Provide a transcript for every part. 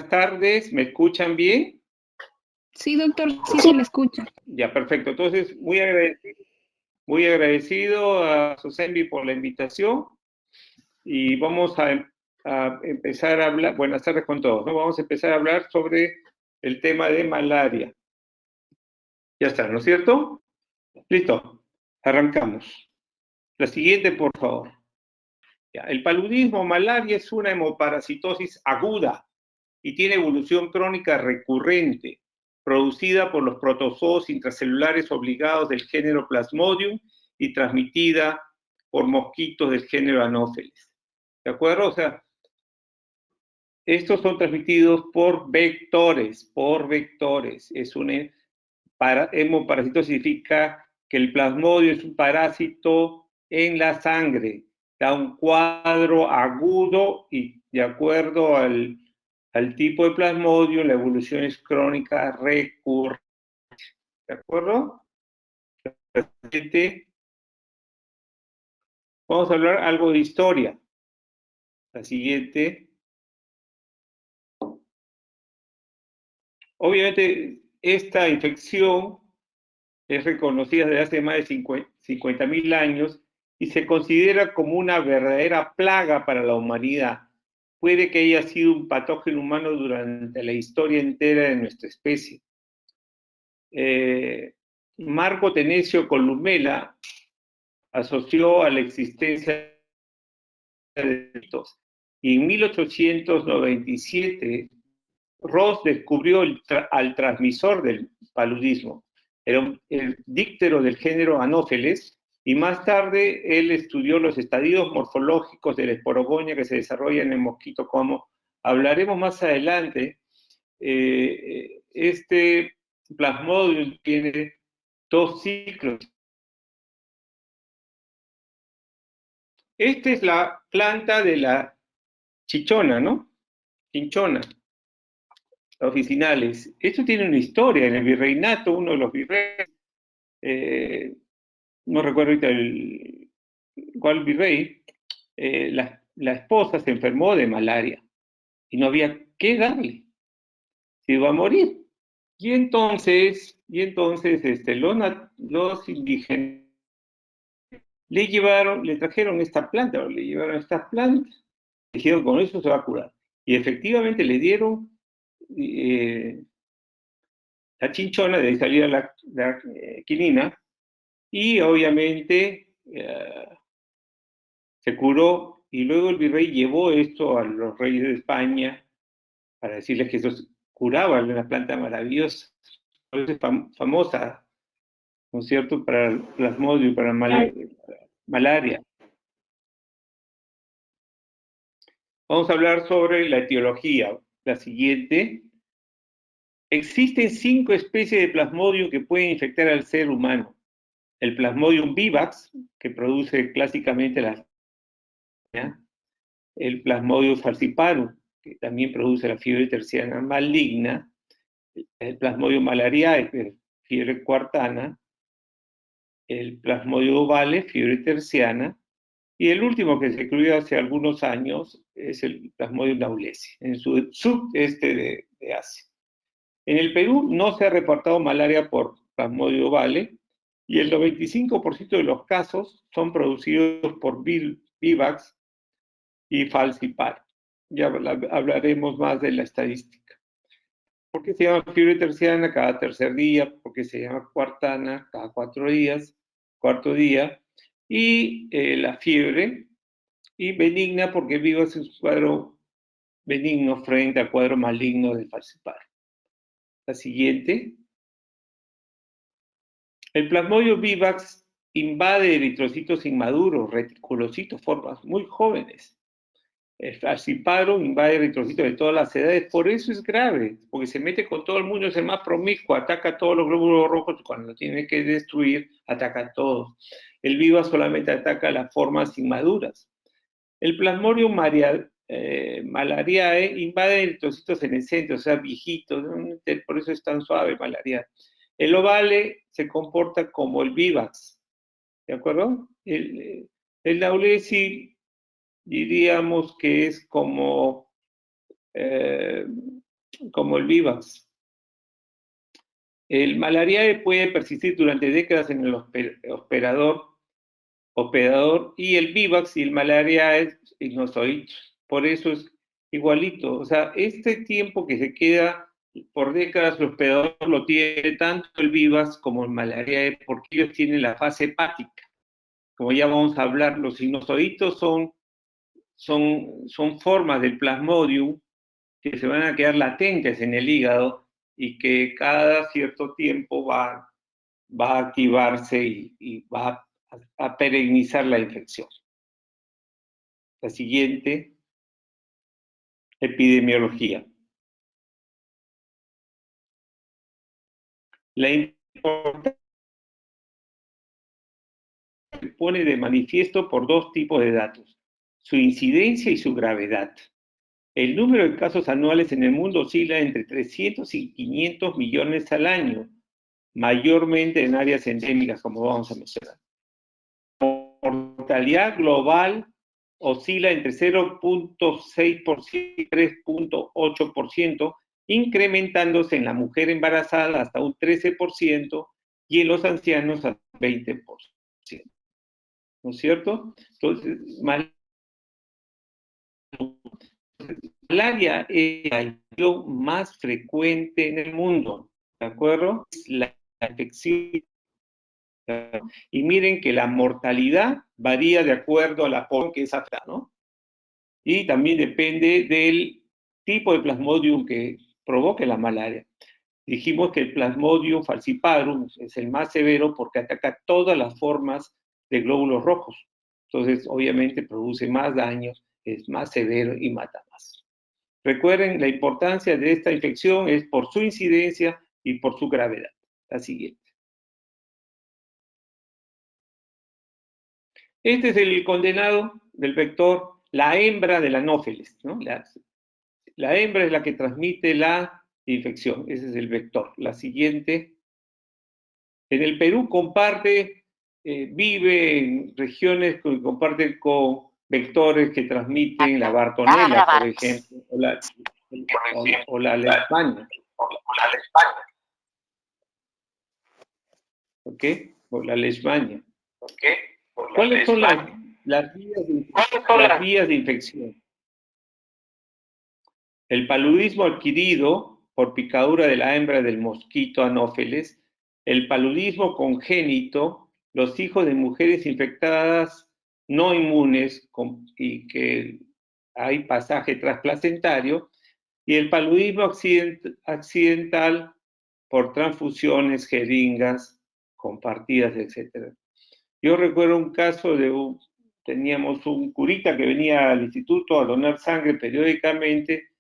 buenas tardes. ¿Me escuchan bien? Sí, doctor, sí se le escucha. Ya, perfecto. Entonces, muy agradecido a Sosembi por la invitación y vamos a empezar a hablar, buenas tardes con todos, ¿no? Vamos a empezar a hablar sobre el tema de malaria. Ya está, ¿no es cierto? Listo, arrancamos. La siguiente, por favor. Ya, el paludismo malaria es una hemoparasitosis aguda y tiene evolución crónica recurrente, producida por los protozoos intracelulares obligados del género Plasmodium y transmitida por mosquitos del género Anopheles. ¿De acuerdo? O sea, estos son transmitidos por vectores, Es una hemoparasitosis, significa que el plasmodio es un parásito en la sangre, da un cuadro agudo y de acuerdo al tipo de plasmodio, la evolución es crónica recurrente. ¿De acuerdo? Vamos a hablar algo de historia. La siguiente. Obviamente, esta infección es reconocida desde hace más de 50.000 años y se considera como una verdadera plaga para la humanidad. Puede que haya sido un patógeno humano durante la historia entera de nuestra especie. Marco Tenesio Columela asoció a la existencia de mitos. Y en 1897, Ross descubrió al transmisor del paludismo. Era el díptero del género Anopheles, y más tarde él estudió los estadios morfológicos de la esporogonia que se desarrolla en el mosquito, como hablaremos más adelante. Este plasmodium tiene 2 ciclos. Esta es la planta de la chichona, ¿no? Chinchona, oficinales. Esto tiene una historia. En el virreinato, uno de los virreyes, no recuerdo ahorita cuál virrey, la esposa se enfermó de malaria y no había qué darle, se iba a morir. Y entonces los indígenas le trajeron esta planta, le llevaron estas plantas, dijeron, con eso se va a curar. Y efectivamente le dieron la chinchona, de ahí salía la quinina, y obviamente se curó, y luego el virrey llevó esto a los reyes de España para decirles que eso curaba, una planta maravillosa, es famosa, ¿no es cierto?, para el plasmodio y para malaria. Vamos a hablar sobre la etiología. La siguiente. Existen 5 especies de plasmodium que pueden infectar al ser humano. El Plasmodium vivax, que produce clásicamente el Plasmodium falciparum, que también produce la fiebre terciana maligna, el Plasmodium malariae, fiebre cuartana, el Plasmodium ovale, fiebre terciana, y el último que se incluyó hace algunos años es el Plasmodium naulesi, en el sudeste de Asia. En el Perú no se ha reportado malaria por Plasmodium ovale, y el 95% de los casos son producidos por vivax y falciparum. Ya hablaremos más de la estadística. ¿Por qué se llama fiebre terciana cada tercer día? ¿Por qué se llama cuartana cada 4 días? Cuarto día. Y la fiebre. Y benigna porque vivax es un cuadro benigno frente al cuadro maligno del falciparum. La siguiente. El plasmodium vivax invade eritrocitos inmaduros, reticulocitos, formas muy jóvenes. El falciparum invade eritrocitos de todas las edades, por eso es grave, porque se mete con todo el mundo, es el más promiscuo, ataca a todos los glóbulos rojos, cuando lo tiene que destruir, ataca a todos. El vivax solamente ataca a las formas inmaduras. El plasmodium malariae invade eritrocitos senescentes, o sea, viejitos, por eso es tan suave malaria. El ovale se comporta como el vivax, ¿de acuerdo? El naulesi diríamos que es como como el VIVAX. El malariae puede persistir durante décadas en el hospedador y el VIVAX y el malariae ignosoides. Por eso es igualito. O sea, este tiempo que se queda por décadas, el hospedador lo tiene tanto el VIVAX como el malariae porque ellos tienen la fase hepática. Como ya vamos a hablar, los sinusoides son formas del plasmodium que se van a quedar latentes en el hígado y que cada cierto tiempo va a activarse y va a perennizar la infección. La siguiente, epidemiología. La importancia se pone de manifiesto por dos tipos de datos, su incidencia y su gravedad. El número de casos anuales en el mundo oscila entre 300 y 500 millones al año, mayormente en áreas endémicas, como vamos a mencionar. La mortalidad global oscila entre 0.6% y 3.8%, incrementándose en la mujer embarazada hasta un 13% y en los ancianos hasta un 20%. ¿No es cierto? Entonces, malaria es la infección más frecuente en el mundo, ¿de acuerdo? La infección. Y miren que la mortalidad varía de acuerdo a la población que es afectada, ¿no? Y también depende del tipo de plasmodium que provoque la malaria. Dijimos que el Plasmodium falciparum es el más severo porque ataca todas las formas de glóbulos rojos. Entonces, obviamente, produce más daños, es más severo y mata más. Recuerden, la importancia de esta infección es por su incidencia y por su gravedad. La siguiente. Este es el condenado del vector, la hembra del anófeles, ¿no? La hembra es la que transmite la infección, ese es el vector. La siguiente. En el Perú vive en regiones que comparten con vectores que transmiten la bartonela, por ejemplo, o la leishmania. ¿Ok? O la leishmania. ¿Cuáles son las vías de infección? El paludismo adquirido por picadura de la hembra del mosquito anófeles, el paludismo congénito, los hijos de mujeres infectadas no inmunes y que hay pasaje transplacentario, y el paludismo accidental por transfusiones, jeringas compartidas, etc. Yo recuerdo un caso teníamos un curita que venía al instituto a donar sangre periódicamente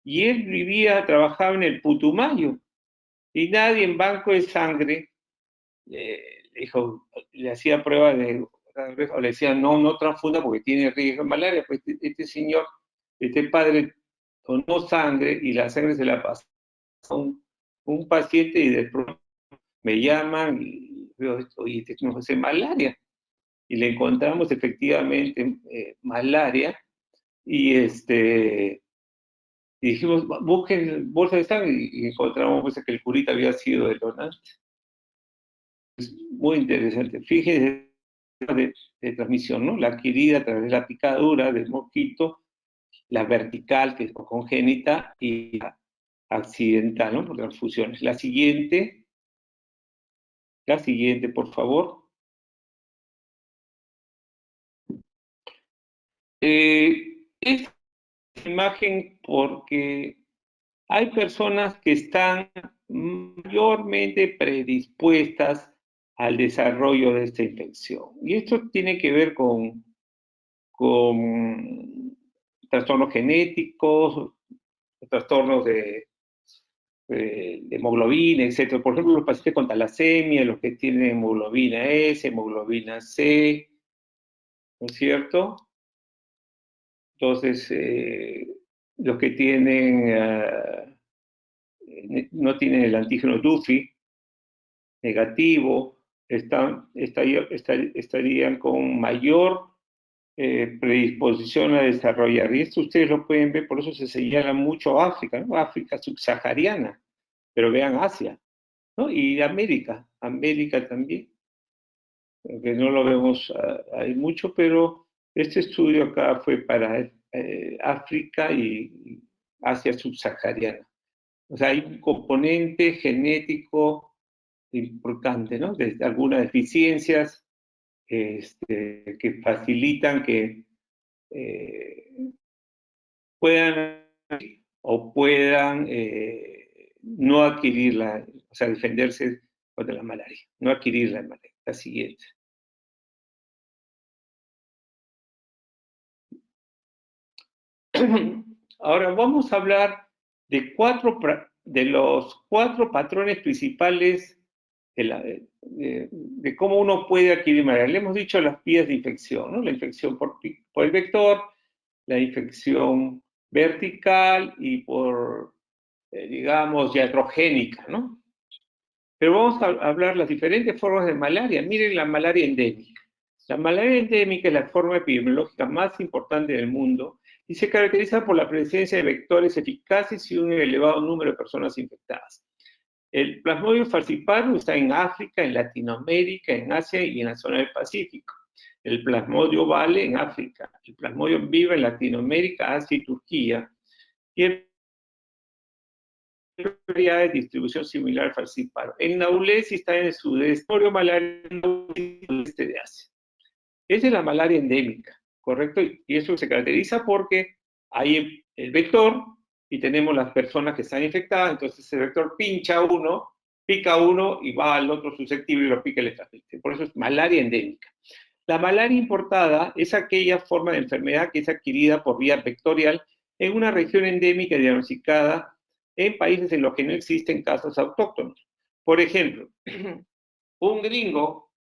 y él trabajaba en el Putumayo y nadie en banco de sangre le hacía prueba o le decía no transfunda porque tiene riesgo de malaria. Pues este señor, este padre donó sangre y la sangre se la pasó a un paciente y de pronto me llaman y veo esto, oye, este no es malaria. Y le encontramos efectivamente malaria y y dijimos, busquen bolsa de sangre y encontramos pues, que el curita había sido el donante. Es muy interesante. Fíjense de transmisión, ¿no? La adquirida a través de la picadura del mosquito, la vertical, que es congénita, y la accidental, ¿no? Por transfusiones. La siguiente, por favor. Esta imagen porque hay personas que están mayormente predispuestas al desarrollo de esta infección. Y esto tiene que ver con trastornos genéticos, trastornos de hemoglobina, etc. Por ejemplo, los pacientes con talasemia, los que tienen hemoglobina S, hemoglobina C, ¿no es cierto? Entonces, los que no tienen el antígeno DUFI negativo, estarían con mayor predisposición a desarrollar. Y esto ustedes lo pueden ver, por eso se señala mucho África, ¿no? África subsahariana, pero vean Asia, ¿no? Y América también, que no lo vemos ahí mucho, pero este estudio acá fue para África y Asia subsahariana. O sea, hay un componente genético importante, ¿no? De algunas deficiencias que facilitan que puedan o puedan no adquirirla, o sea, defenderse contra la malaria, no adquirir la malaria. La siguiente. Ahora vamos a hablar de los 4 patrones principales de cómo uno puede adquirir malaria. Le hemos dicho las vías de infección, ¿no? La infección por el vector, la infección vertical y por, digamos, iatrogénica, ¿no? Pero vamos a hablar las diferentes formas de malaria. Miren la malaria endémica. La malaria endémica es la forma epidemiológica más importante del mundo y se caracteriza por la presencia de vectores eficaces y un elevado número de personas infectadas. El Plasmodium falciparum está en África, en Latinoamérica, en Asia y en la zona del Pacífico. El Plasmodium ovale en África, el Plasmodium viva en Latinoamérica, Asia y Turquía, y el de distribución similar al falciparum. El Naulesi está en el sudeste, malaria en el sudeste de Asia. Esa es la malaria endémica, ¿correcto? Y eso se caracteriza porque hay el vector y tenemos las personas que están infectadas, entonces el vector pica a uno y va al otro susceptible y lo pica el extrafecte. Por eso es malaria endémica. La malaria importada es aquella forma de enfermedad que es adquirida por vía vectorial en una región endémica diagnosticada en países en los que no existen casos autóctonos. Por ejemplo, un gringo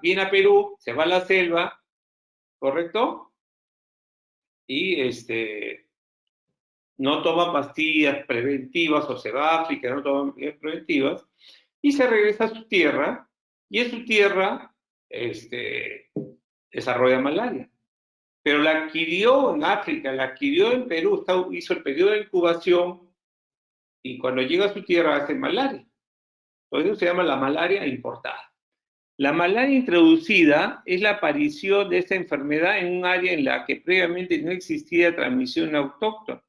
viene a Perú, se va a la selva, ¿correcto? Y no toma pastillas preventivas o se va a África, no toma pastillas preventivas, y se regresa a su tierra, y en su tierra desarrolla malaria. Pero la adquirió en África, la adquirió en Perú, hizo el periodo de incubación, y cuando llega a su tierra hace malaria. Por eso se llama la malaria importada. La malaria introducida es la aparición de esta enfermedad en un área en la que previamente no existía transmisión autóctona.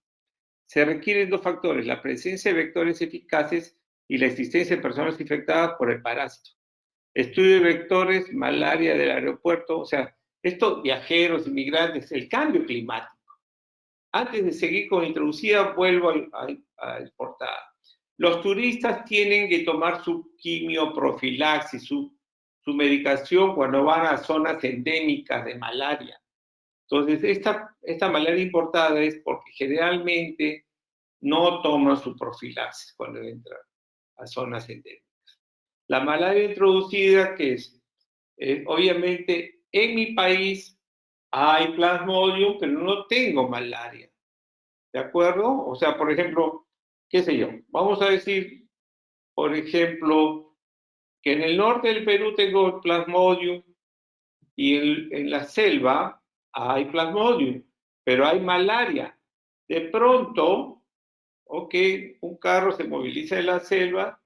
Se requieren 2 factores, la presencia de vectores eficaces y la existencia de personas infectadas por el parásito. Estudio de vectores, malaria del aeropuerto, o sea, estos viajeros, inmigrantes, el cambio climático. Antes de seguir con la introducida, vuelvo a importada. Los turistas tienen que tomar su quimioprofilaxis, su medicación cuando van a zonas endémicas de malaria. Entonces, esta malaria importada es porque generalmente no toman su profilaxis cuando entran a zonas endémicas. La malaria introducida, que es, obviamente, en mi país hay Plasmodium, pero no tengo malaria. ¿De acuerdo? O sea, por ejemplo, qué sé yo, vamos a decir, por ejemplo, que en el norte del Perú tengo Plasmodium y en la selva hay Plasmodium, pero hay malaria. De pronto, ok, un carro se moviliza en la selva,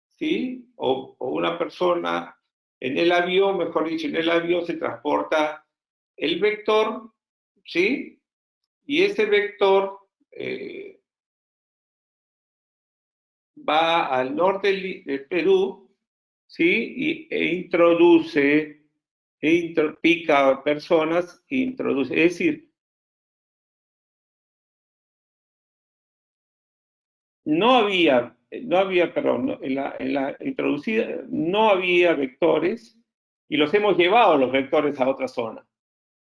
¿sí? O una persona en el avión, mejor dicho, en el avión se transporta el vector, ¿sí? Y ese vector va al norte del Perú, ¿sí? Pica a personas, introduce, es decir, no había, perdón, en la introducida no había vectores y los hemos llevado los vectores a otra zona.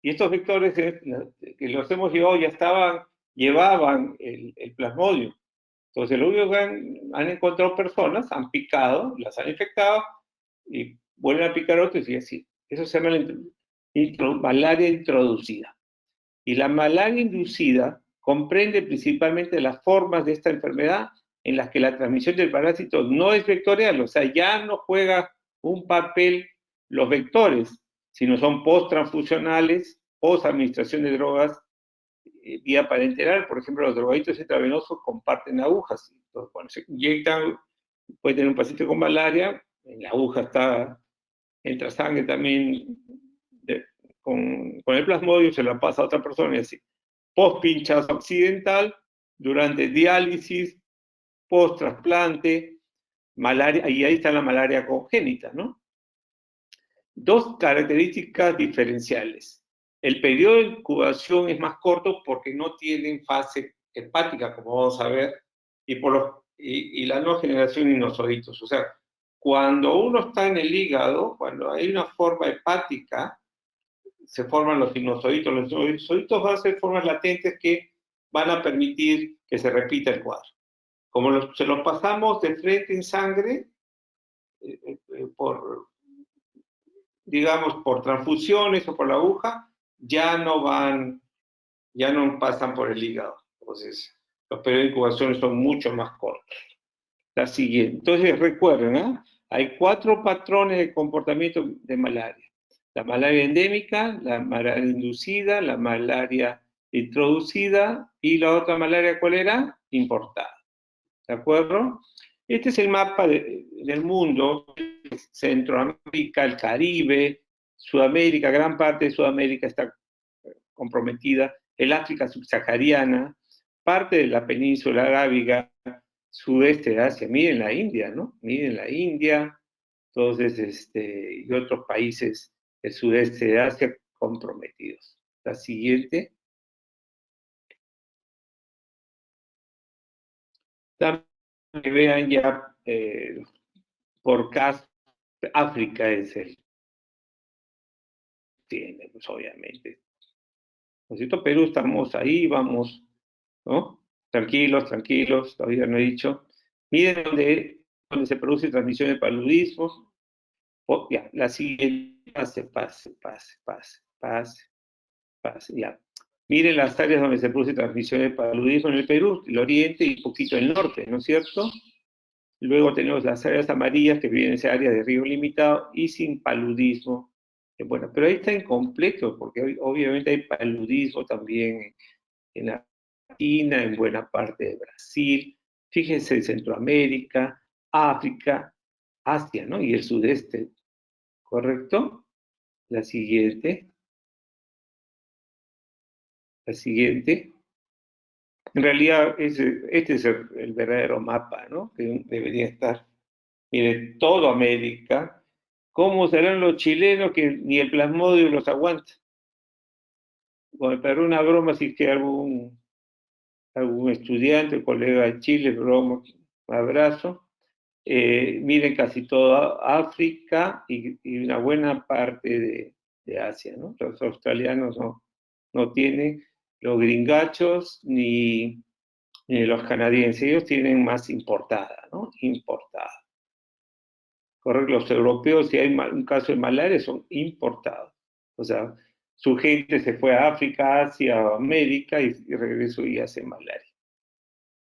Y estos vectores que los hemos llevado llevaban el plasmodium. Entonces, lo único que han encontrado personas, han picado, las han infectado y vuelven a picar otros y así. Eso se llama malaria introducida. Y la malaria inducida comprende principalmente las formas de esta enfermedad en las que la transmisión del parásito no es vectorial, o sea, ya no juega un papel los vectores, sino son post-transfusionales administración de drogas vía parenteral. Por ejemplo, los drogadictos intravenosos comparten agujas. Entonces, cuando se inyectan, puede tener un paciente con malaria, la aguja entra sangre también con el plasmodio, se la pasa a otra persona y así. Post-pinchazo accidental, durante diálisis, post-trasplante, malaria, y ahí está la malaria congénita, ¿no? Dos características diferenciales. El periodo de incubación es más corto porque no tienen fase hepática, como vamos a ver, y la no generación de inosoditos. O sea, cuando uno está en el hígado, cuando hay una forma hepática, se forman los sinusoiditos. Los sinusoiditos van a ser formas latentes que van a permitir que se repita el cuadro. Como se los pasamos de frente en sangre, digamos, por transfusiones o por la aguja, ya no pasan por el hígado. Entonces, los periodos de incubación son mucho más cortos. La siguiente. Entonces, recuerden, ¿eh? Hay 4 patrones de comportamiento de malaria. La malaria endémica, la malaria inducida, la malaria introducida y la otra malaria, ¿cuál era? Importada. ¿De acuerdo? Este es el mapa del mundo, Centroamérica, el Caribe, Sudamérica, gran parte de Sudamérica está comprometida, el África subsahariana, parte de la península arábiga, sudeste de Asia, miren la India, ¿no? Miren la India, entonces, y otros países del sudeste de Asia comprometidos. La siguiente. También que vean ya por caso, África es el tiene, pues obviamente. ¿No es cierto? Perú estamos ahí, vamos, ¿no? Tranquilos, tranquilos, todavía no he dicho. Miren donde se produce transmisión de paludismo. Ya, la siguiente, pase, ya. Miren las áreas donde se produce transmisión de paludismo en el Perú, el oriente y un poquito el norte, ¿no es cierto? Luego tenemos las áreas amarillas que viven en esa área de río limitado y sin paludismo. Bueno, pero ahí está incompleto, porque obviamente hay paludismo también en Argentina, en buena parte de Brasil, fíjense en Centroamérica, África, Asia, ¿no? Y el sudeste, ¿correcto? La siguiente. La siguiente. En realidad, este es el verdadero mapa, ¿no? Que debería estar. Mire, toda América. ¿Cómo serán los chilenos que ni el plasmodio los aguanta? Bueno, para una broma, si es que algún estudiante o colega de Chile, broma, un abrazo. Miren casi toda África y una buena parte de Asia, ¿no? Los australianos no tienen, los gringachos ni los canadienses, ellos tienen más importada, ¿no? Importada. Correcto, los europeos, si hay un caso de malaria, son importados. O sea, su gente se fue a África, Asia, América y regresó y hace malaria.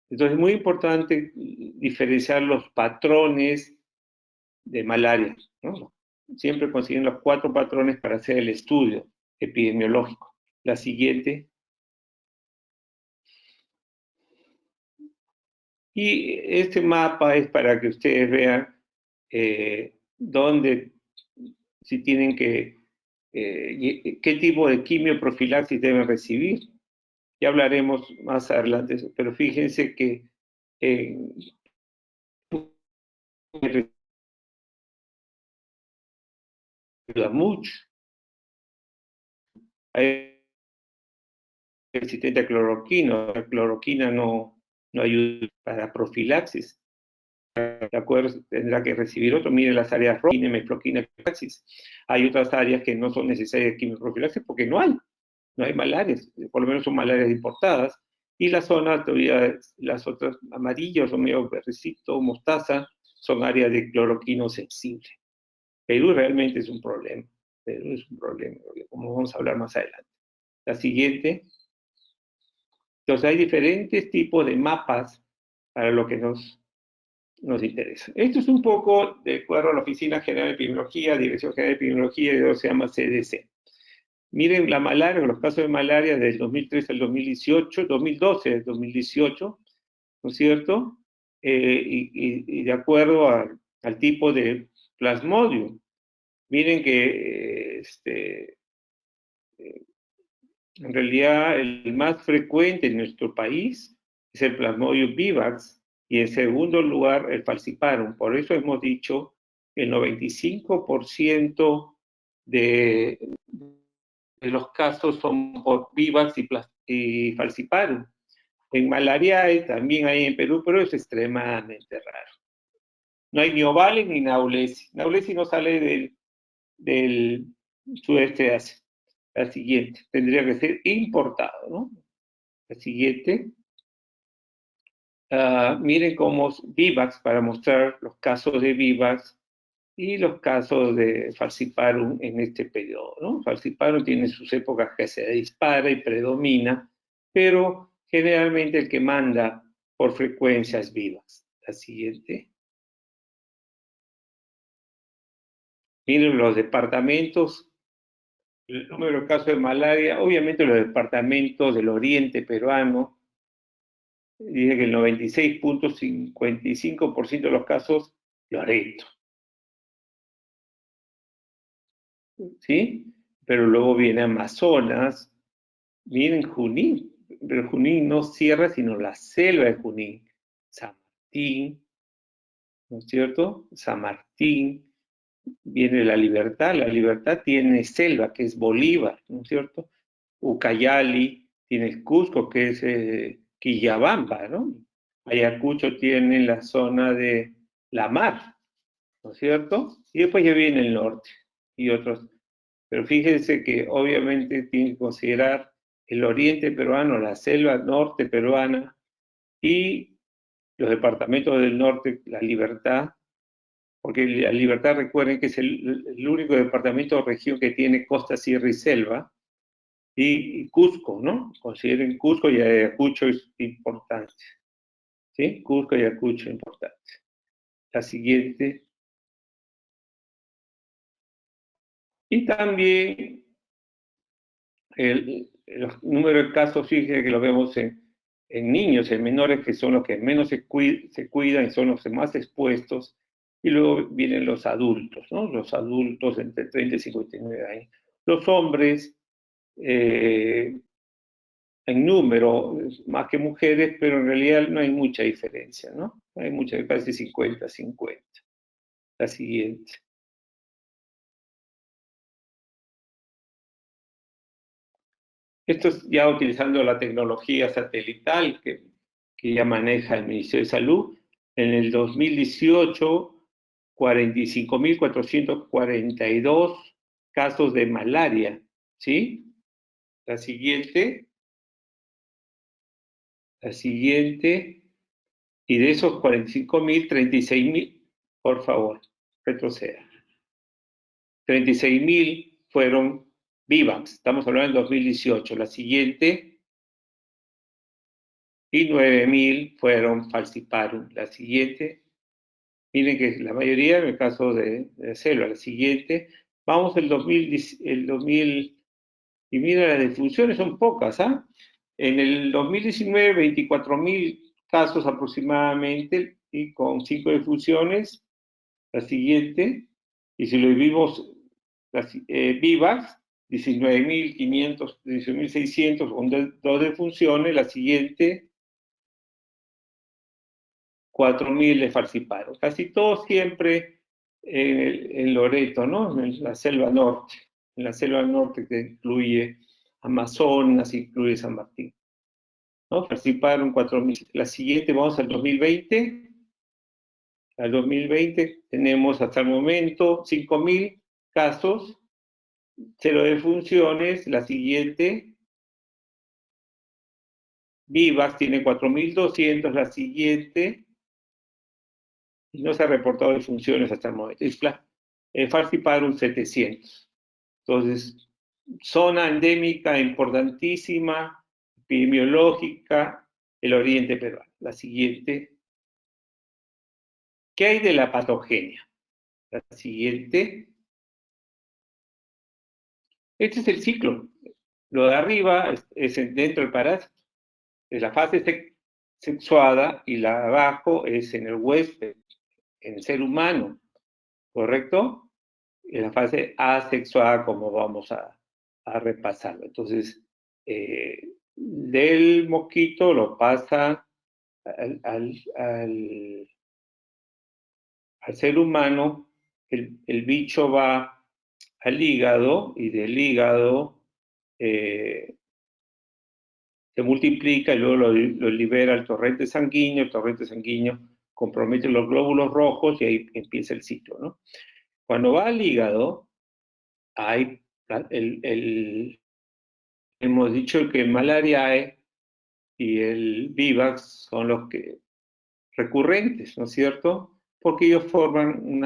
Entonces es muy importante diferenciar los patrones de malaria, ¿no? Siempre consiguen los 4 patrones para hacer el estudio epidemiológico. La siguiente. Y este mapa es para que ustedes vean dónde, si tienen qué tipo de quimioprofilaxis deben recibir. Ya hablaremos más adelante de eso, pero fíjense que ayuda mucho. Hay resistente a cloroquina. La cloroquina no ayuda para profilaxis. De acuerdo, tendrá que recibir otro. Mire las áreas rojas, mefloquina, profilaxis. Hay otras áreas que no son necesarias de quimioprofilaxis porque no hay malarias, por lo menos son malarias importadas. Y las zonas, todavía las otras amarillas, o medio verdecito, mostaza, son áreas de cloroquino sensible. Perú realmente es un problema. Perú es un problema, como vamos a hablar más adelante. La siguiente. Entonces hay diferentes tipos de mapas para lo que nos interesa. Esto es un poco de acuerdo a la Oficina General de Epidemiología, Dirección General de Epidemiología, y se llama CDC. Miren la malaria, los casos de malaria desde el 2013 al 2018, 2012 al 2018, ¿no es cierto? Y de acuerdo al tipo de plasmodium. Miren que en realidad el más frecuente en nuestro país es el Plasmodium vivax y en segundo lugar el falciparum. Por eso hemos dicho que el 95% de los casos son por vivax y falciparum. En malaria también hay en Perú, pero es extremadamente raro. No hay ni ovales ni naulesi. Naulesi no sale del sudeste de Asia. La siguiente, tendría que ser importado, ¿no? La siguiente. Miren cómo Vivax, para mostrar los casos de Vivax y los casos de falciparum en este periodo, ¿no? Falciparum tiene sus épocas que se dispara y predomina, pero generalmente el que manda por frecuencia es Vivax. La siguiente. Miren los departamentos, el número de casos de malaria, obviamente los departamentos del oriente peruano, dice que el 96.55% de los casos, Loreto, ¿sí? Pero luego viene Amazonas, miren Junín, pero Junín no cierra sino la selva de Junín, San Martín, ¿no es cierto? San Martín, viene la Libertad tiene selva, que es Bolívar, ¿no es cierto? Ucayali tiene el Cusco, que es Quillabamba, ¿no? Ayacucho tiene la zona de la mar, ¿no es cierto? Y después ya viene el norte y otros. Pero fíjense que obviamente tiene que considerar el oriente peruano, la selva norte peruana y los departamentos del norte, la Libertad, porque la Libertad, recuerden que es el único departamento o región que tiene costa, sierra y selva, y Cusco, ¿no? Consideren Cusco y Ayacucho es importante, ¿sí? Cusco y Ayacucho importante. La siguiente. Y también el número de casos, fíjense que lo vemos en niños, en menores, que son los que menos se cuidan y son los más expuestos. Y luego vienen los adultos, ¿no? Los adultos entre 30 y 59 años. Los hombres, en número, más que mujeres, pero en realidad no hay mucha diferencia, ¿no? No hay mucha, casi 50-50. La siguiente. Esto es ya utilizando la tecnología satelital que ya maneja el Ministerio de Salud. En el 2018, 45.442 casos de malaria, ¿sí? La siguiente, y de esos 45.000, 36.000, por favor, retroceda. 36.000 fueron Vivax, estamos hablando del 2018. La siguiente, y 9.000 fueron Falciparum. La siguiente, miren que la mayoría en el caso de selva. La siguiente, vamos el 2000, y mira, las defunciones son pocas, ¿ah? En el 2019, 24.000 casos aproximadamente, y con 5 defunciones. La siguiente, y si lo vivimos, Vivax, 19.500, 19.600 con 2 defunciones. La siguiente, 4.000 de Falciparum. Casi todo siempre en Loreto, ¿no? En la selva norte. En la selva norte que incluye Amazonas, incluye San Martín. ¿No? Falciparum 4.000. La siguiente, vamos al 2020. Al 2020 tenemos hasta el momento 5.000 casos, 0 defunciones. La siguiente, Vivax tiene 4.200. La siguiente, y no se ha reportado defunciones hasta el momento. Falciparum 700. Entonces, zona endémica importantísima, epidemiológica, el oriente peruano. La siguiente. ¿Qué hay de la patogenia? La siguiente. Este es el ciclo. Lo de arriba es dentro del parásito. Es la fase sexuada y la de abajo es en el huésped, en el ser humano, ¿correcto? En la fase asexuada, como vamos a repasarlo. Entonces, del mosquito lo pasa al ser humano, el bicho va al hígado y del hígado se multiplica y luego lo libera al torrente sanguíneo. El torrente sanguíneo compromete los glóbulos rojos y ahí empieza el ciclo, ¿no? Cuando va al hígado, hay hemos dicho que el malariae y el vivax son los que recurrentes, ¿no es cierto? Porque ellos forman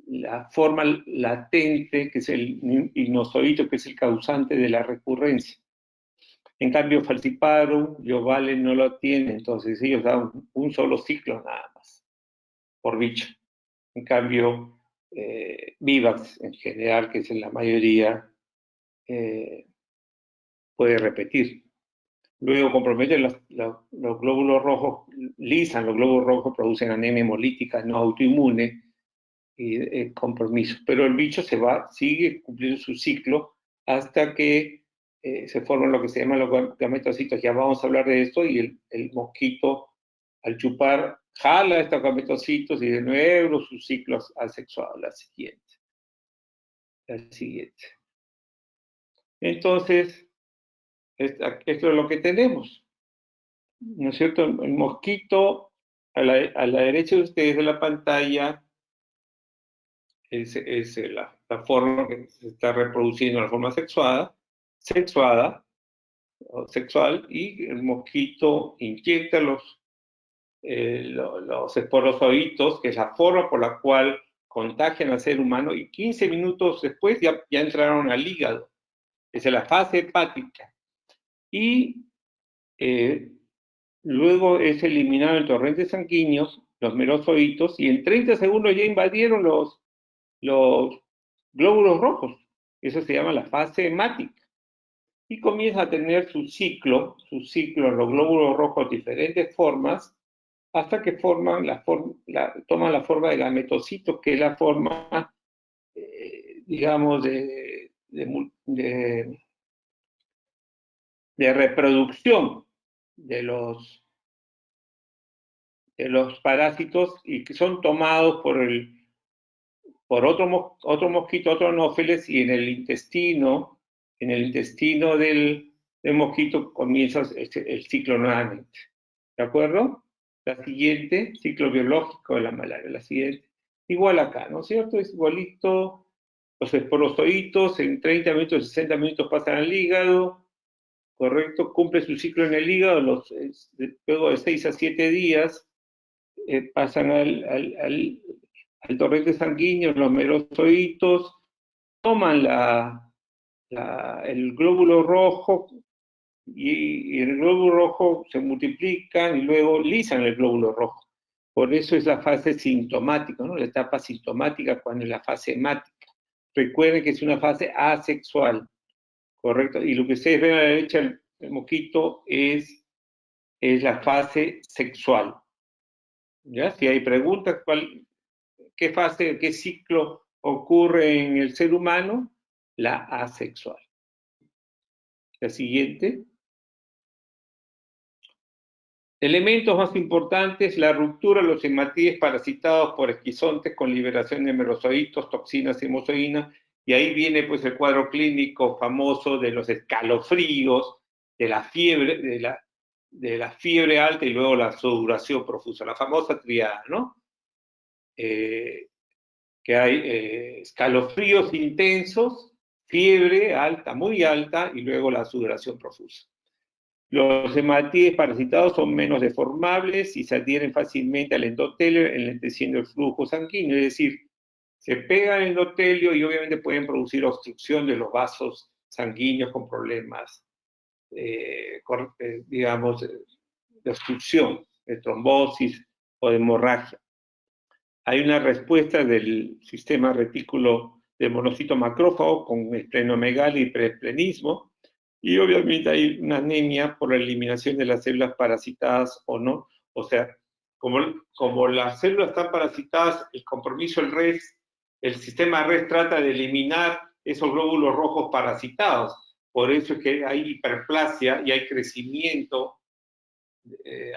la forma latente, que es el inozoito, que es el causante de la recurrencia. En cambio, falciparum y ovales no lo tienen, entonces ellos dan un solo ciclo nada más, por bicho. En cambio, vivax en general, que es en la mayoría, puede repetir. Luego comprometen los glóbulos rojos, lisan los glóbulos rojos, producen anemia hemolítica no autoinmune y compromiso. Pero el bicho sigue cumpliendo su ciclo hasta que se forman lo que se llaman los gametocitos. Ya vamos a hablar de esto, y el mosquito, al chupar, jala estos gametocitos y de nuevo su ciclo asexuado, la siguiente. Entonces, esto es lo que tenemos, ¿no es cierto? El mosquito, a la derecha de ustedes de la pantalla, es la forma que se está reproduciendo, la forma sexuada o sexual, y el mosquito inyecta los esporozoitos, que es la forma por la cual contagian al ser humano, y 15 minutos después ya entraron al hígado. Esa es la fase hepática. Y luego es eliminado el torrente sanguíneo, los merozoitos, y en 30 segundos ya invadieron los glóbulos rojos. Eso se llama la fase hemática. Y comienza a tener su ciclo en los glóbulos rojos, diferentes formas, hasta que toman la forma de gametocitos, que es la forma, digamos, de reproducción de los parásitos, y que son tomados por otro mosquito, otro anófeles, y en el intestino del mosquito comienza el ciclo nuevamente. ¿De acuerdo? La siguiente, ciclo biológico de la malaria. La siguiente, igual acá, ¿no es cierto? Es igualito. Los esporozoitos en 30 minutos, 60 minutos pasan al hígado, ¿correcto? Cumple su ciclo en el hígado, luego de 6 a 7 días pasan al torrente sanguíneo, los merozoitos, toman el glóbulo rojo, y el glóbulo rojo se multiplican y luego lisan el glóbulo rojo. Por eso es la fase sintomática, ¿no? La etapa sintomática, cuando es la fase hemática. Recuerden que es una fase asexual, ¿correcto? Y lo que ustedes ven a la derecha, el mosquito, es la fase sexual. ¿Ya? Si hay preguntas, ¿qué fase, qué ciclo ocurre en el ser humano? La asexual. La siguiente. Elementos más importantes: la ruptura de los hematíes parasitados por esquizontes con liberación de merozoitos, toxinas y hemozoínas, y ahí viene pues el cuadro clínico famoso de los escalofríos, de la fiebre, de la fiebre alta y luego la sudoración profusa, la famosa triada, ¿no? Que hay escalofríos intensos, fiebre alta, muy alta, y luego la sudoración profusa. Los hematíes parasitados son menos deformables y se adhieren fácilmente al endotelio, enlenteciendo el flujo sanguíneo, es decir, se pegan al endotelio y obviamente pueden producir obstrucción de los vasos sanguíneos con problemas, digamos, de obstrucción, de trombosis o de hemorragia. Hay una respuesta del sistema retículo de monocito macrófago con esplenomegalia y preesplenismo, y obviamente hay una anemia por la eliminación de las células parasitadas o no. O sea, como las células están parasitadas, el compromiso del RES, el sistema RES trata de eliminar esos glóbulos rojos parasitados. Por eso es que hay hiperplasia y hay crecimiento,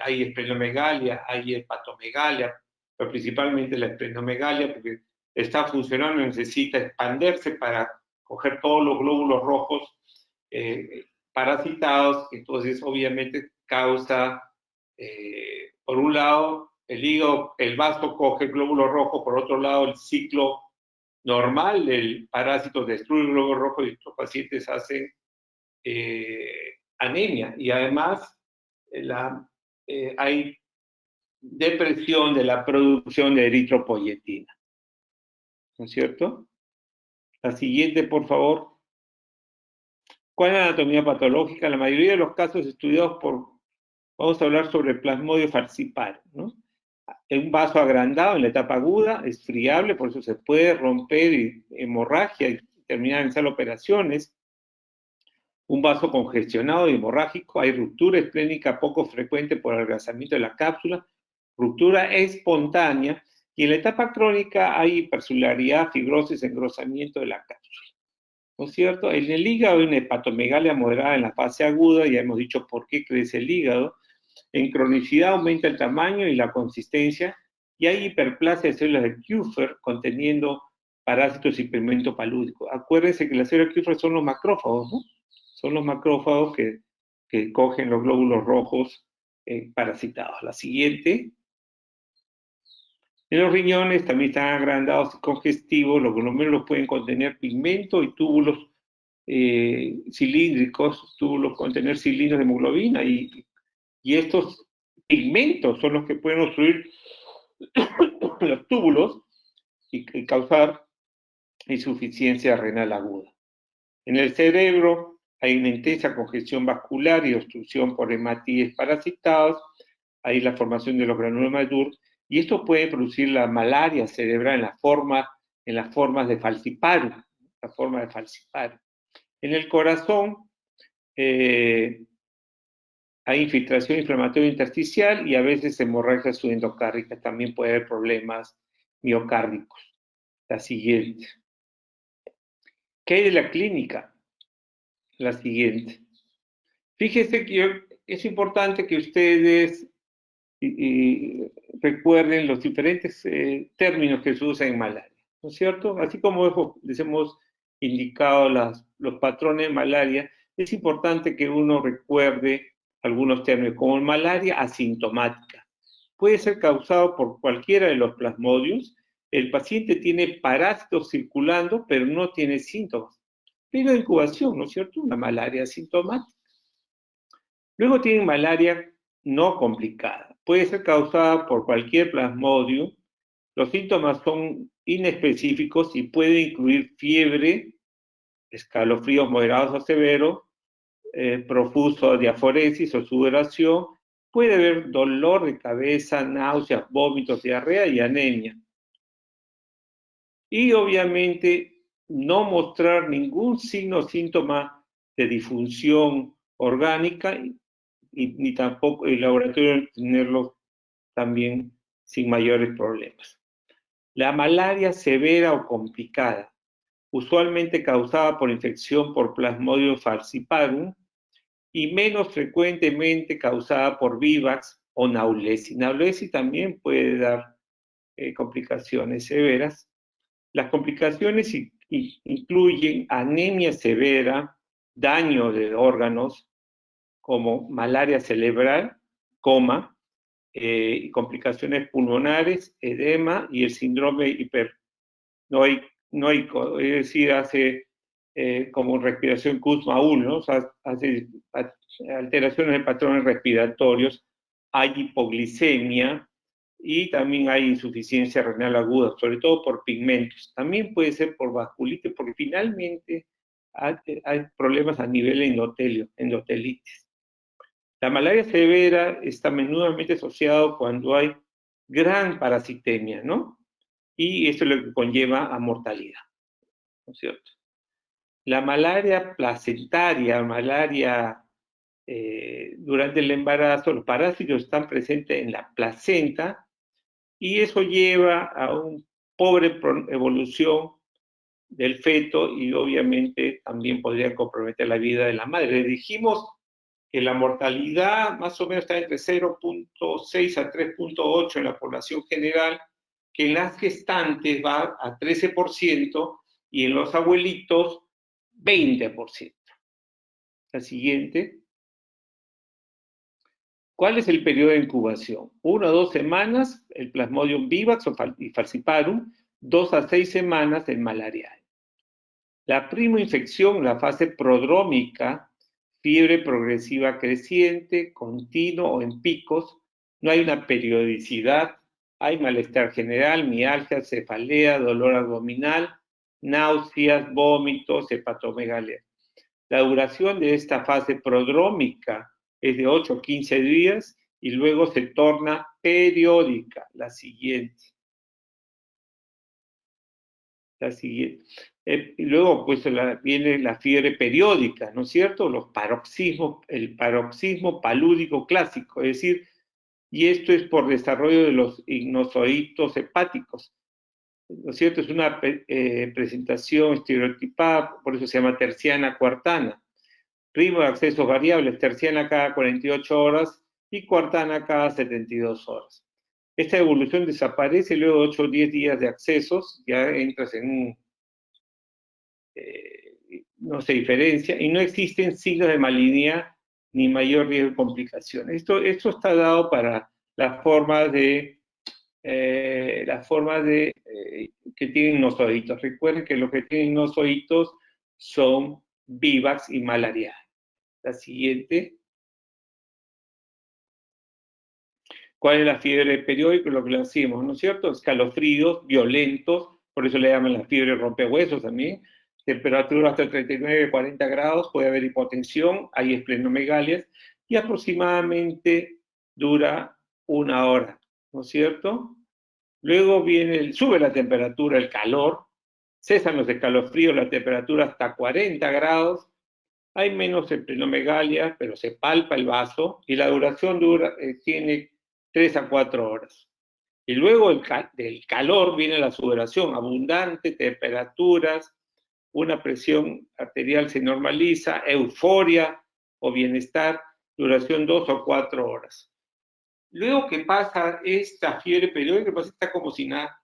hay esplenomegalia, hay hepatomegalia, pero principalmente la esplenomegalia, porque está funcionando, necesita expandirse para coger todos los glóbulos rojos parasitados, entonces obviamente causa, por un lado, el hígado, el vaso coge el glóbulo rojo, por otro lado, el ciclo normal del parásito destruye el glóbulo rojo y estos pacientes hacen anemia. Y además hay depresión de la producción de eritropoyetina. ¿No es cierto? La siguiente, por favor. ¿Cuál es la anatomía patológica? La mayoría de los casos estudiados vamos a hablar sobre el plasmodio falciparum, ¿no? Un vaso agrandado en la etapa aguda, es friable, por eso se puede romper y hemorragia y terminar en sala de operaciones. Un vaso congestionado y hemorrágico, hay ruptura esplénica poco frecuente por adelgazamiento de la cápsula, ruptura espontánea, y en la etapa crónica hay hipercelularidad, fibrosis, engrosamiento de la cápsula. ¿No es cierto? En el hígado hay una hepatomegalia moderada en la fase aguda, ya hemos dicho por qué crece el hígado. En cronicidad aumenta el tamaño y la consistencia, y hay hiperplasia de células de Kupffer conteniendo parásitos y pigmento palúdico. Acuérdense que las células de Kupffer son los macrófagos, ¿no? Son los macrófagos que cogen los glóbulos rojos parasitados. La siguiente. En los riñones también están agrandados y congestivos, los glomérulos pueden contener pigmento y túbulos cilíndricos, túbulos contener cilindros de hemoglobina, y estos pigmentos son los que pueden obstruir los túbulos y causar insuficiencia renal aguda. En el cerebro hay una intensa congestión vascular y obstrucción por hematíes parasitados, hay la formación de los granulomas de Dur, y esto puede producir la malaria cerebral en las formas de falciparum, la forma de falciparum. En el corazón hay infiltración inflamatoria intersticial y a veces hemorragia subendocárdica, también puede haber problemas miocárdicos. La siguiente. ¿Qué hay de la clínica? La siguiente. Fíjese que es importante que ustedes recuerden los diferentes términos que se usan en malaria, ¿no es cierto? Así como les hemos indicado los patrones de malaria, es importante que uno recuerde algunos términos, como malaria asintomática. Puede ser causado por cualquiera de los plasmodios. El paciente tiene parásitos circulando, pero no tiene síntomas. Pero incubación, ¿no es cierto? Una malaria asintomática. Luego tienen malaria no complicada. Puede ser causada por cualquier plasmodio. Los síntomas son inespecíficos y puede incluir fiebre, escalofríos moderados o severos, profuso diaforesis o sudoración. Puede haber dolor de cabeza, náuseas, vómitos, diarrea y anemia. Y obviamente no mostrar ningún signo o síntoma de disfunción orgánica, ni tampoco el laboratorio tenerlo también sin mayores problemas. La malaria severa o complicada, usualmente causada por infección por Plasmodium falciparum y menos frecuentemente causada por Vivax o Naulesi. Naulesi también puede dar complicaciones severas. Las complicaciones incluyen anemia severa, daño de órganos, como malaria cerebral, coma, complicaciones pulmonares, edema y el síndrome hipernoico, es decir, hace como respiración Kussmaul, ¿no? O sea, hace alteraciones de patrones respiratorios, hay hipoglicemia y también hay insuficiencia renal aguda, sobre todo por pigmentos. También puede ser por vasculitis, porque finalmente hay problemas a nivel endotelitis. La malaria severa está menudamente asociado cuando hay gran parasitemia, ¿no? Y esto es lo que conlleva a mortalidad. ¿no es cierto? La malaria placentaria, malaria durante el embarazo, los parásitos están presentes en la placenta y eso lleva a una pobre evolución del feto y obviamente también podría comprometer la vida de la madre. Le dijimos que la mortalidad más o menos está entre 0.6 a 3.8 en la población general, que en las gestantes va a 13% y en los abuelitos 20%. La siguiente. ¿Cuál es el periodo de incubación? 1 a 2 semanas el Plasmodium vivax y falciparum, 2 a 6 semanas el malarial. La primoinfección, la fase prodrómica, fiebre progresiva creciente, continuo o en picos, no hay una periodicidad, hay malestar general, mialgia, cefalea, dolor abdominal, náuseas, vómitos, hepatomegalia. La duración de esta fase prodrómica es de 8 a 15 días y luego se torna periódica. La siguiente. Y luego pues viene la fiebre periódica, ¿no es cierto? Los paroxismos, el paroxismo palúdico clásico, es decir, y esto es por desarrollo de los ignosoitos hepáticos, ¿no es cierto? Es una presentación estereotipada, por eso se llama terciana cuartana. Ritmo de accesos variables, terciana cada 48 horas y cuartana cada 72 horas. Esta evolución desaparece luego de 8 o 10 días de accesos, ya entras en un no se diferencia y no existen signos de malignidad ni mayor riesgo de complicaciones. Esto está dado para las formas de que tienen nosoditos. Recuerden que los que tienen nosoditos son vivax y malarial. La siguiente. ¿Cuál es la fiebre periódica? Lo que le decimos, ¿no es cierto? Escalofríos violentos, por eso le llaman la fiebre rompehuesos también. Temperatura hasta 39, 40 grados, puede haber hipotensión, hay esplenomegalias, y aproximadamente dura 1 hora, ¿no es cierto? Luego sube la temperatura, el calor, cesan los escalofríos, la temperatura hasta 40 grados, hay menos esplenomegalia, pero se palpa el vaso, y la duración tiene 3 a 4 horas. Y luego del calor viene la sudoración abundante, temperaturas, una presión arterial se normaliza, euforia o bienestar, duración 2 o 4 horas. Luego que pasa esta fiebre periódica, pues está como si nada.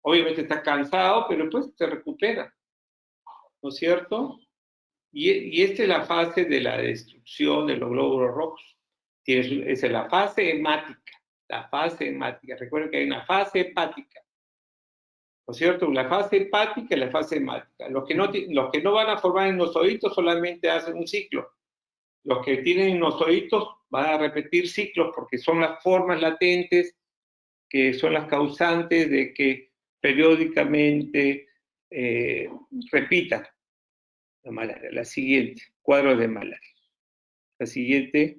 Obviamente está cansado, pero después se recupera, ¿no es cierto? Y esta es la fase de la destrucción de los glóbulos rojos. Esa es la fase hemática. La fase hemática. Recuerden que hay una fase hepática. ¿No es cierto? La fase hepática y la fase hemática. Los que no van a formar nosoditos solamente hacen un ciclo. Los que tienen nosoditos van a repetir ciclos porque son las formas latentes que son las causantes de que periódicamente repitan la malaria. La siguiente, cuadro de malaria. La siguiente,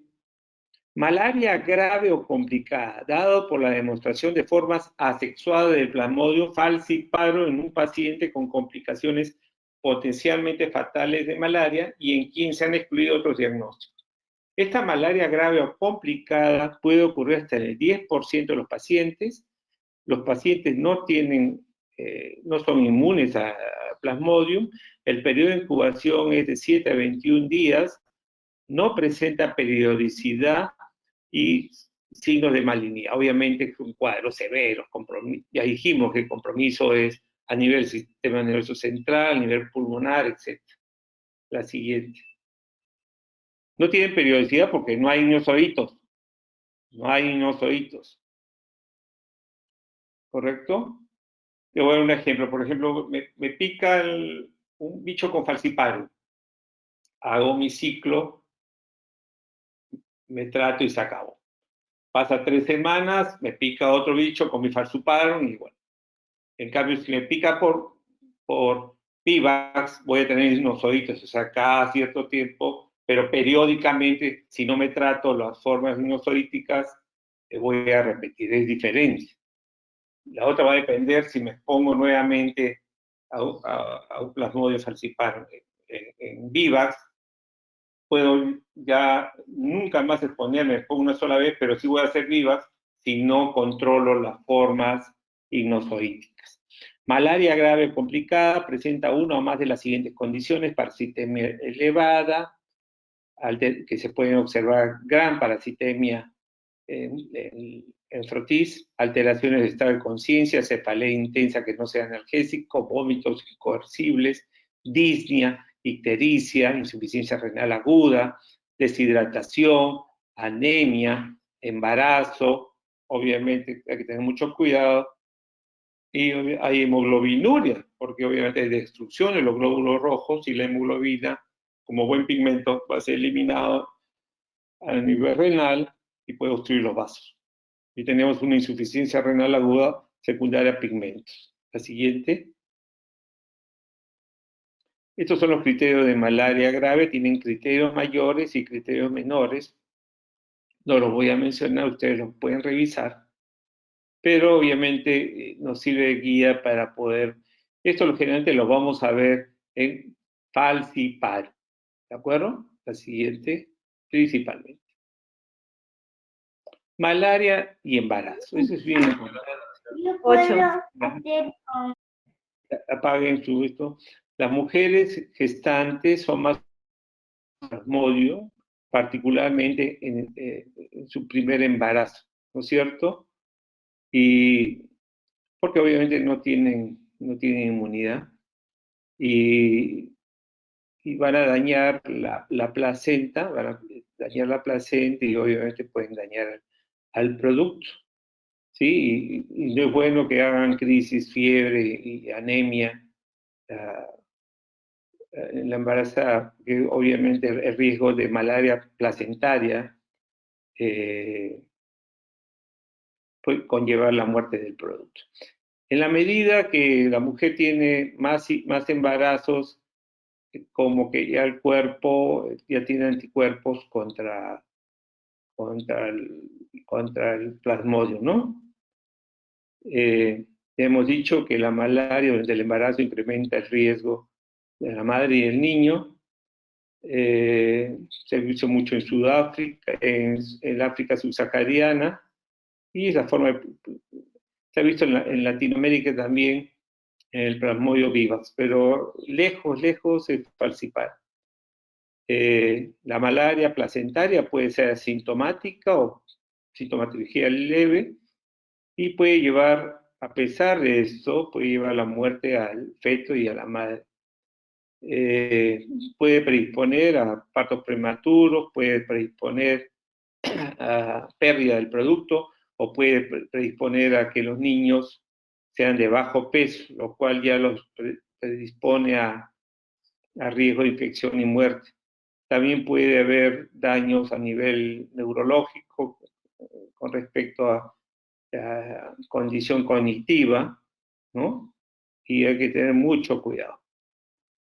malaria grave o complicada, dado por la demostración de formas asexuadas del Plasmodium falciparum en un paciente con complicaciones potencialmente fatales de malaria y en quien se han excluido otros diagnósticos. Esta malaria grave o complicada puede ocurrir hasta en el 10% de los pacientes. Los pacientes no son inmunes a Plasmodium. El periodo de incubación es de 7 a 21 días. No presenta periodicidad y signos de malignidad. Obviamente son cuadros severos. Ya dijimos que el compromiso es a nivel del sistema nervioso central, a nivel pulmonar, etc. La siguiente. No tienen periodicidad porque no hay nosoditos. No hay nosoditos. ¿Correcto? Te voy a dar un ejemplo. Por ejemplo, me pica un bicho con falciparum. Hago mi ciclo, me trato y se acabó. Pasa 3 semanas, me pica otro bicho con mi falciparum y bueno. En cambio, si me pica por Vivax, voy a tener nosoditos, o sea, cada cierto tiempo, pero periódicamente, si no me trato las formas nosodíticas, voy a repetir, es diferente. La otra va a depender si me expongo nuevamente a un plasmodio falciparum en Vivax, puedo ya nunca más exponerme por una sola vez, pero sí voy a hacer Vivax si no controlo las formas ignozoíticas. Malaria grave complicada presenta una o más de las siguientes condiciones: parasitemia elevada, que se pueden observar gran parasitemia en frotis, alteraciones de estado de conciencia, cefalea intensa que no sea analgésico, vómitos incoercibles, disnea, ictericia, insuficiencia renal aguda, deshidratación, anemia, embarazo, obviamente hay que tener mucho cuidado, y hay hemoglobinuria, porque obviamente hay destrucción de los glóbulos rojos y la hemoglobina, como buen pigmento, va a ser eliminado a nivel renal y puede obstruir los vasos. Y tenemos una insuficiencia renal aguda secundaria a pigmentos. La siguiente. Estos son los criterios de malaria grave, tienen criterios mayores y criterios menores. No los voy a mencionar, ustedes los pueden revisar, pero obviamente nos sirve de guía para poder... Esto generalmente lo vamos a ver en falciparum, ¿de acuerdo? La siguiente, principalmente. Malaria y embarazo, eso es bien importante. 8. Apaguen su esto. Las mujeres gestantes son más plasmodio, particularmente en su primer embarazo, ¿no es cierto? Y porque obviamente no tienen inmunidad y van a dañar la placenta, van a dañar la placenta y obviamente pueden dañar al producto, ¿sí? Y no es bueno que hagan crisis, fiebre y anemia en la embarazada, que obviamente el riesgo de malaria placentaria puede conllevar la muerte del producto. En la medida que la mujer tiene más embarazos, como que ya el cuerpo ya tiene anticuerpos contra el plasmodio, ¿no? Hemos dicho que la malaria durante el embarazo incrementa el riesgo de la madre y el niño. Se ha visto mucho en Sudáfrica, en África subsahariana, y esa forma se ha visto en Latinoamérica también, en el plasmodio vivax, pero lejos es falciparum. La malaria placentaria puede ser asintomática o sintomatología leve y puede llevar, a pesar de esto, puede llevar a la muerte al feto y a la madre. Puede predisponer a partos prematuros, puede predisponer a pérdida del producto o puede predisponer a que los niños sean de bajo peso, lo cual ya los predispone a riesgo de infección y muerte. También puede haber daños a nivel neurológico con respecto a condición cognitiva, ¿no? Y hay que tener mucho cuidado.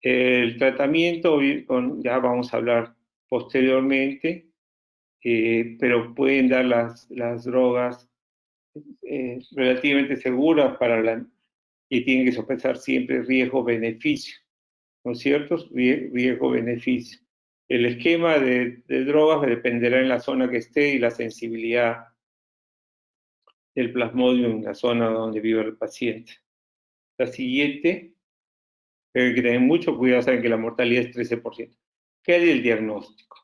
El tratamiento, ya vamos a hablar posteriormente, pero pueden dar las drogas relativamente seguras y tienen que sopesar siempre riesgo-beneficio, ¿no es cierto? Riesgo-beneficio. El esquema de drogas dependerá en la zona que esté y la sensibilidad del plasmodio en la zona donde vive el paciente. La siguiente, hay que tener mucho cuidado, saben que la mortalidad es 13%. ¿Qué hay del diagnóstico?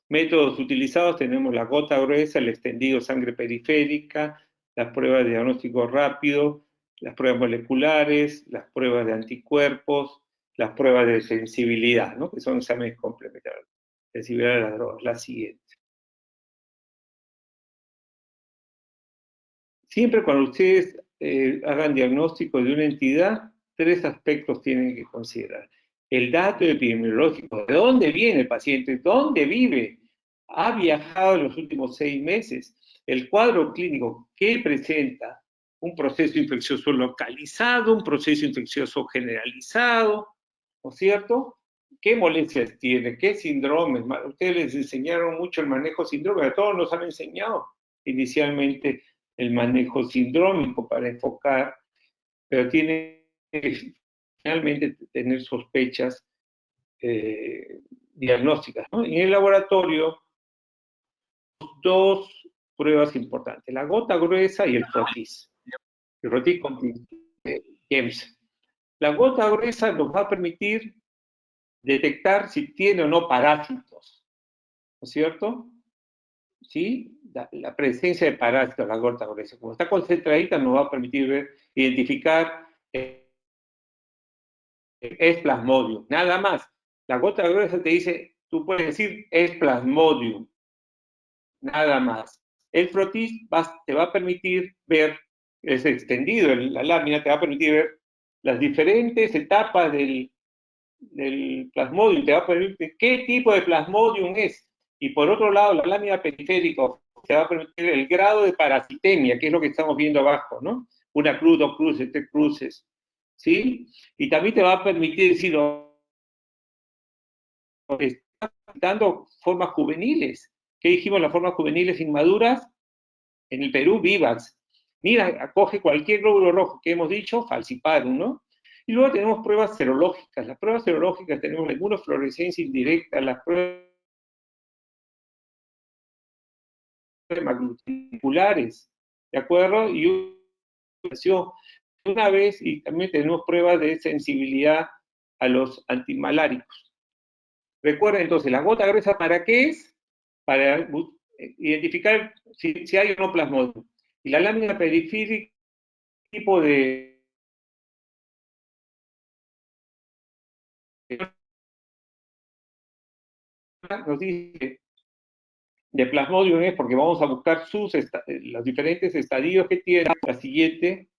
Métodos utilizados tenemos la gota gruesa, el extendido sangre periférica, las pruebas de diagnóstico rápido, las pruebas moleculares, las pruebas de anticuerpos, las pruebas de sensibilidad, ¿no? Que son exámenes complementarios. Sensibilidad de las drogas. La siguiente. Siempre cuando ustedes hagan diagnóstico de una entidad, 3 aspectos tienen que considerar. El dato epidemiológico, ¿de dónde viene el paciente? ¿Dónde vive? ¿Ha viajado en los últimos 6 meses? El cuadro clínico, ¿qué presenta? Un proceso infeccioso localizado, un proceso infeccioso generalizado, ¿no es cierto? ¿Qué molestias tiene? ¿Qué síndromes? Ustedes les enseñaron mucho el manejo síndrome, a todos nos han enseñado inicialmente el manejo sindrómico para enfocar pero tiene que finalmente tener sospechas diagnósticas, ¿no? En el laboratorio, dos pruebas importantes, la gota gruesa y el frotis. El frotis con James. La gota gruesa nos va a permitir detectar si tiene o no parásitos, ¿no es cierto? ¿Sí? La presencia de parásitos, la gota gruesa. Como está concentradita, nos va a permitir identificar es plasmodium, nada más. La gota gruesa te dice, tú puedes decir es plasmodium, nada más. El frotis te va a permitir ver, es extendido, la lámina te va a permitir ver las diferentes etapas del plasmodium, te va a permitir qué tipo de plasmodium es. Y por otro lado, la lámina periférica te va a permitir el grado de parasitemia, que es lo que estamos viendo abajo, ¿no? Una cruz, dos cruces, tres cruces, ¿sí? Y también te va a permitir decir, está dando formas juveniles. ¿Qué dijimos? Las formas juveniles inmaduras, en el Perú, vivas. Mira, acoge cualquier glóbulo rojo que hemos dicho, falciparum, ¿no? Y luego tenemos pruebas serológicas. Las pruebas serológicas tenemos la inmunofluorescencia indirecta, las pruebas macrocirculares, ¿de acuerdo? Y una vez, y también tenemos pruebas de sensibilidad a los antimaláricos. Recuerden entonces, la gota gruesa, ¿para qué es? Para identificar si hay o no plasmodium. Y la lámina periférica, tipo de nos dice de plasmodium es porque vamos a buscar los diferentes estadios que tiene. La siguiente,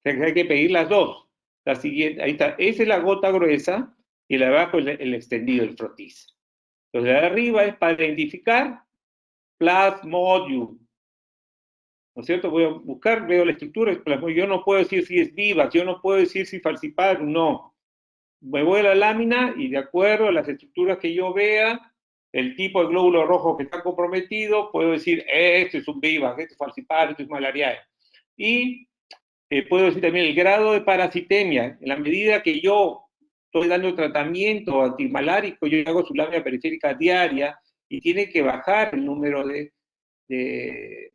hay que pedir las dos. La siguiente, ahí está, esa es la gota gruesa y la de abajo es el extendido, el frotis. Entonces, la de arriba es para identificar plasmodium. ¿No es cierto? Voy a buscar, veo la estructura, yo no puedo decir si es viva, yo no puedo decir si falciparum, no. Me voy a la lámina y de acuerdo a las estructuras que yo vea, el tipo de glóbulo rojo que está comprometido, puedo decir, este es un vivax, este es falciparum, este es malariae. Y puedo decir también el grado de parasitemia. En la medida que yo estoy dando tratamiento antimalárico, yo hago su lámina periférica diaria y tiene que bajar el número de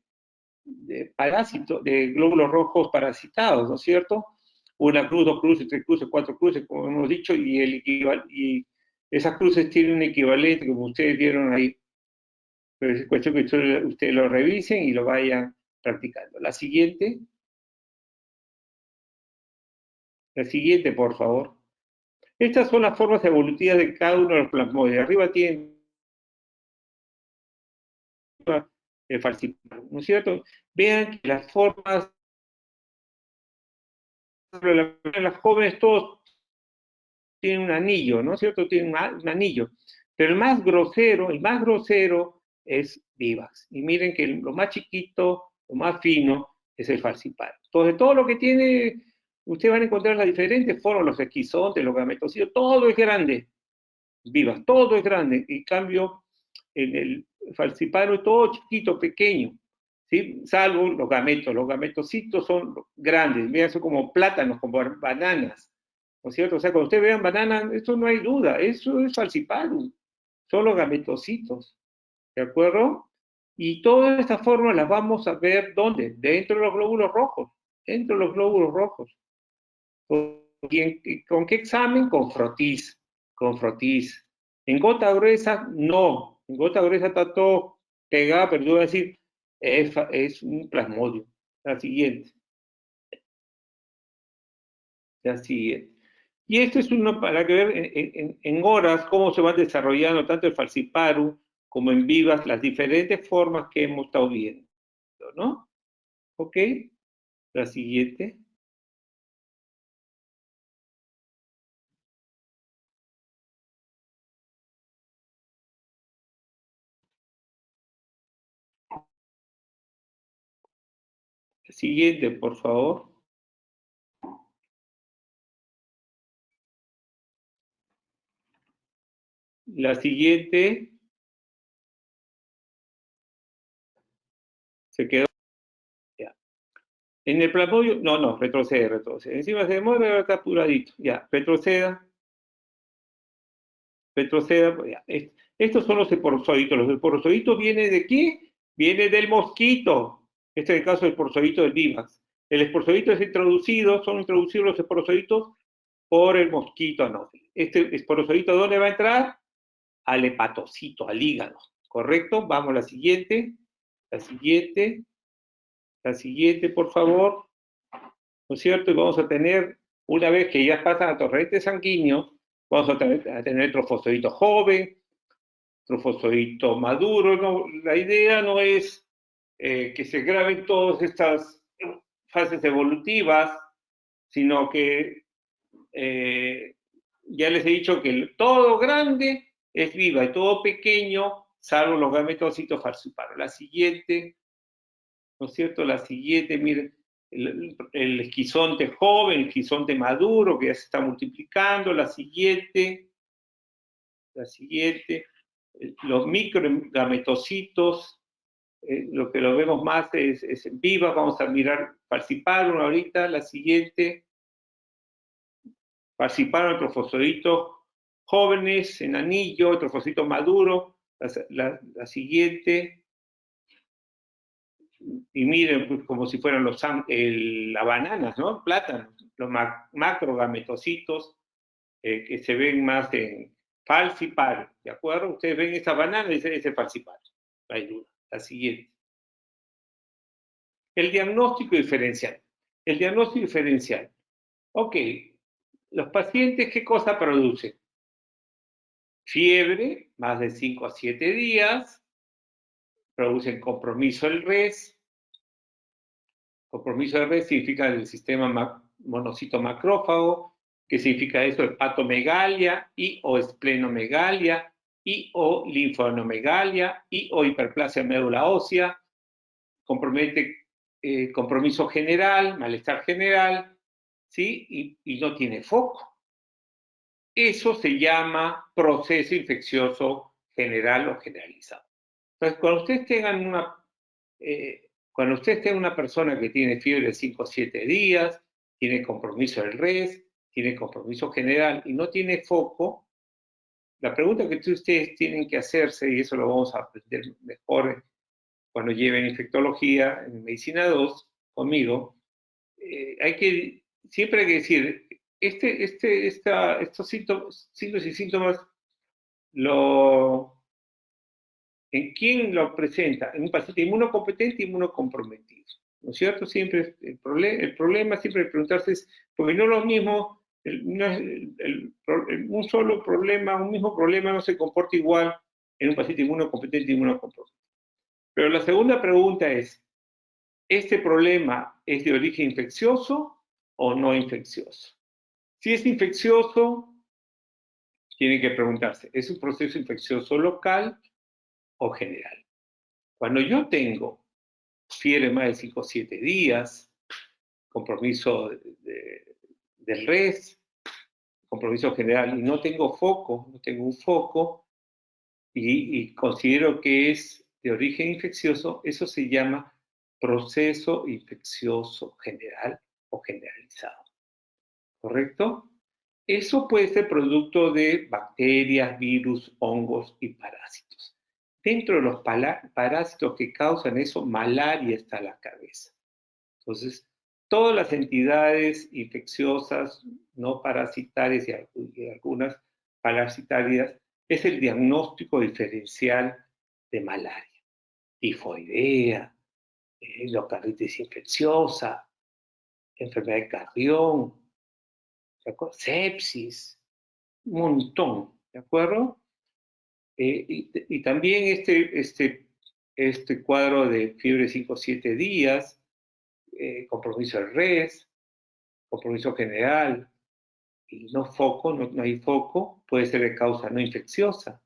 parásitos, de glóbulos rojos parasitados, ¿no es cierto? Una cruz, dos cruces, tres cruces, cuatro cruces, como hemos dicho, y esas cruces tienen un equivalente, como ustedes vieron ahí. Pero es cuestión que ustedes lo revisen y lo vayan practicando. La siguiente, por favor. Estas son las formas evolutivas de cada uno de los plasmodios. Arriba tienen el falciparum, ¿no es cierto? Vean que las formas, las jóvenes todos tienen un anillo, ¿no es cierto? Tienen un anillo. Pero el más grosero es vivax. Y miren que lo más chiquito, lo más fino, es el falciparum. Entonces, todo lo que tiene, ustedes van a encontrar las diferentes formas, los esquizontes, los gametocitos, todo es grande. Vivax, todo es grande. En cambio, el falciparum es todo chiquito, pequeño. ¿Sí? Salvo los gametos. Los gametocitos son grandes, vean, son como plátanos, como bananas. ¿No es cierto? O sea, cuando ustedes vean bananas, eso no hay duda, eso es falciparum. Son los gametocitos. ¿De acuerdo? Y todas estas formas las vamos a ver, ¿dónde? Dentro de los glóbulos rojos. Dentro de los glóbulos rojos. ¿Con qué examen? Con frotis. Con frotis. En gota gruesa, no. En gota gruesa está todo pegado, pero yo voy a decir, es un plasmodio. La siguiente. La siguiente. Y esto es uno para que ver en horas cómo se van desarrollando tanto el falciparum como en vivas las diferentes formas que hemos estado viendo, ¿no? ¿Ok? La siguiente. La siguiente, por favor. La siguiente. Se quedó. En el plasmodio, no, retrocede. Encima se demora, ahora está apuradito. Ya, retroceda, pues ya. Estos son los esporozoitos. Los esporozoitos vienen ¿de qué? Viene del mosquito. Este es el caso del esporozoito del Vivax. El esporozoito es introducido, son introducidos los esporozoitos por el mosquito anófilo. Este esporozoito, ¿dónde va a entrar? Al hepatocito, al hígado. ¿Correcto? Vamos a la siguiente. La siguiente, por favor. ¿No es cierto? Y vamos a tener, una vez que ya pasan a torrente sanguíneo, vamos a tener trofosodito joven, trofosodito maduro. No, la idea no es que se graben todas estas fases evolutivas, sino que ya les he dicho que todo grande es viva y todo pequeño, salvo los gametocitos falciparos. La siguiente, ¿no es cierto? La siguiente, miren, el esquizonte joven, el esquizonte maduro, que ya se está multiplicando. La siguiente, los microgametocitos, lo que lo vemos más es en viva. Vamos a mirar falciparum ahorita. La siguiente, falciparum, trofosoditos jóvenes en anillo, trofosodito maduro. La siguiente, y miren, pues, como si fueran las bananas, ¿no? Plátanos, los macrogametocitos que se ven más en falciparum, ¿de acuerdo? Ustedes ven esa banana y dicen, ese es falciparum, no hay duda. La siguiente. El diagnóstico diferencial. El diagnóstico diferencial. Ok, los pacientes, ¿qué cosa producen? Fiebre, más de 5 a 7 días, producen compromiso del res. Compromiso del res significa el sistema monocito macrófago. ¿Qué significa eso? Hepatomegalia y o esplenomegalia y o linfonomegalia y o hiperplasia médula ósea. Compromete compromiso general, malestar general, ¿sí? Y no tiene foco. Eso se llama proceso infeccioso general o generalizado. Entonces, cuando ustedes tengan una persona que tiene fiebre de 5 o 7 días, tiene compromiso del res, tiene compromiso general y no tiene foco, la pregunta que ustedes tienen que hacerse, y eso lo vamos a aprender mejor cuando lleven infectología en medicina 2 conmigo, siempre hay que decir, estos signos y síntomas, ¿en quién lo presenta? En un paciente inmunocompetente y inmunocomprometido, ¿no es cierto? Siempre el problema siempre es preguntarse es, porque no es lo mismo, un solo problema, un mismo problema no se comporta igual en un paciente inmunocompetente y inmunocomprometido. Pero la segunda pregunta es, ¿este problema es de origen infeccioso o no infeccioso? Si es infeccioso, tiene que preguntarse, ¿es un proceso infeccioso local o general? Cuando yo tengo fiebre más de 5 o 7 días, compromiso del res, compromiso general, y no tengo un foco, y considero que es de origen infeccioso, eso se llama proceso infeccioso general o generalizado. ¿Correcto? Eso puede ser producto de bacterias, virus, hongos y parásitos. Dentro de los parásitos que causan eso, malaria está a la cabeza. Entonces, todas las entidades infecciosas, no parasitarias y algunas parasitarias, es el diagnóstico diferencial de malaria. Tifoidea, endocarditis infecciosa, enfermedad de Carrión, sepsis, un montón, ¿de acuerdo? Y también este cuadro de fiebre 5 o 7 días, compromiso del res, compromiso general, y no foco, no hay foco, puede ser de causa no infecciosa,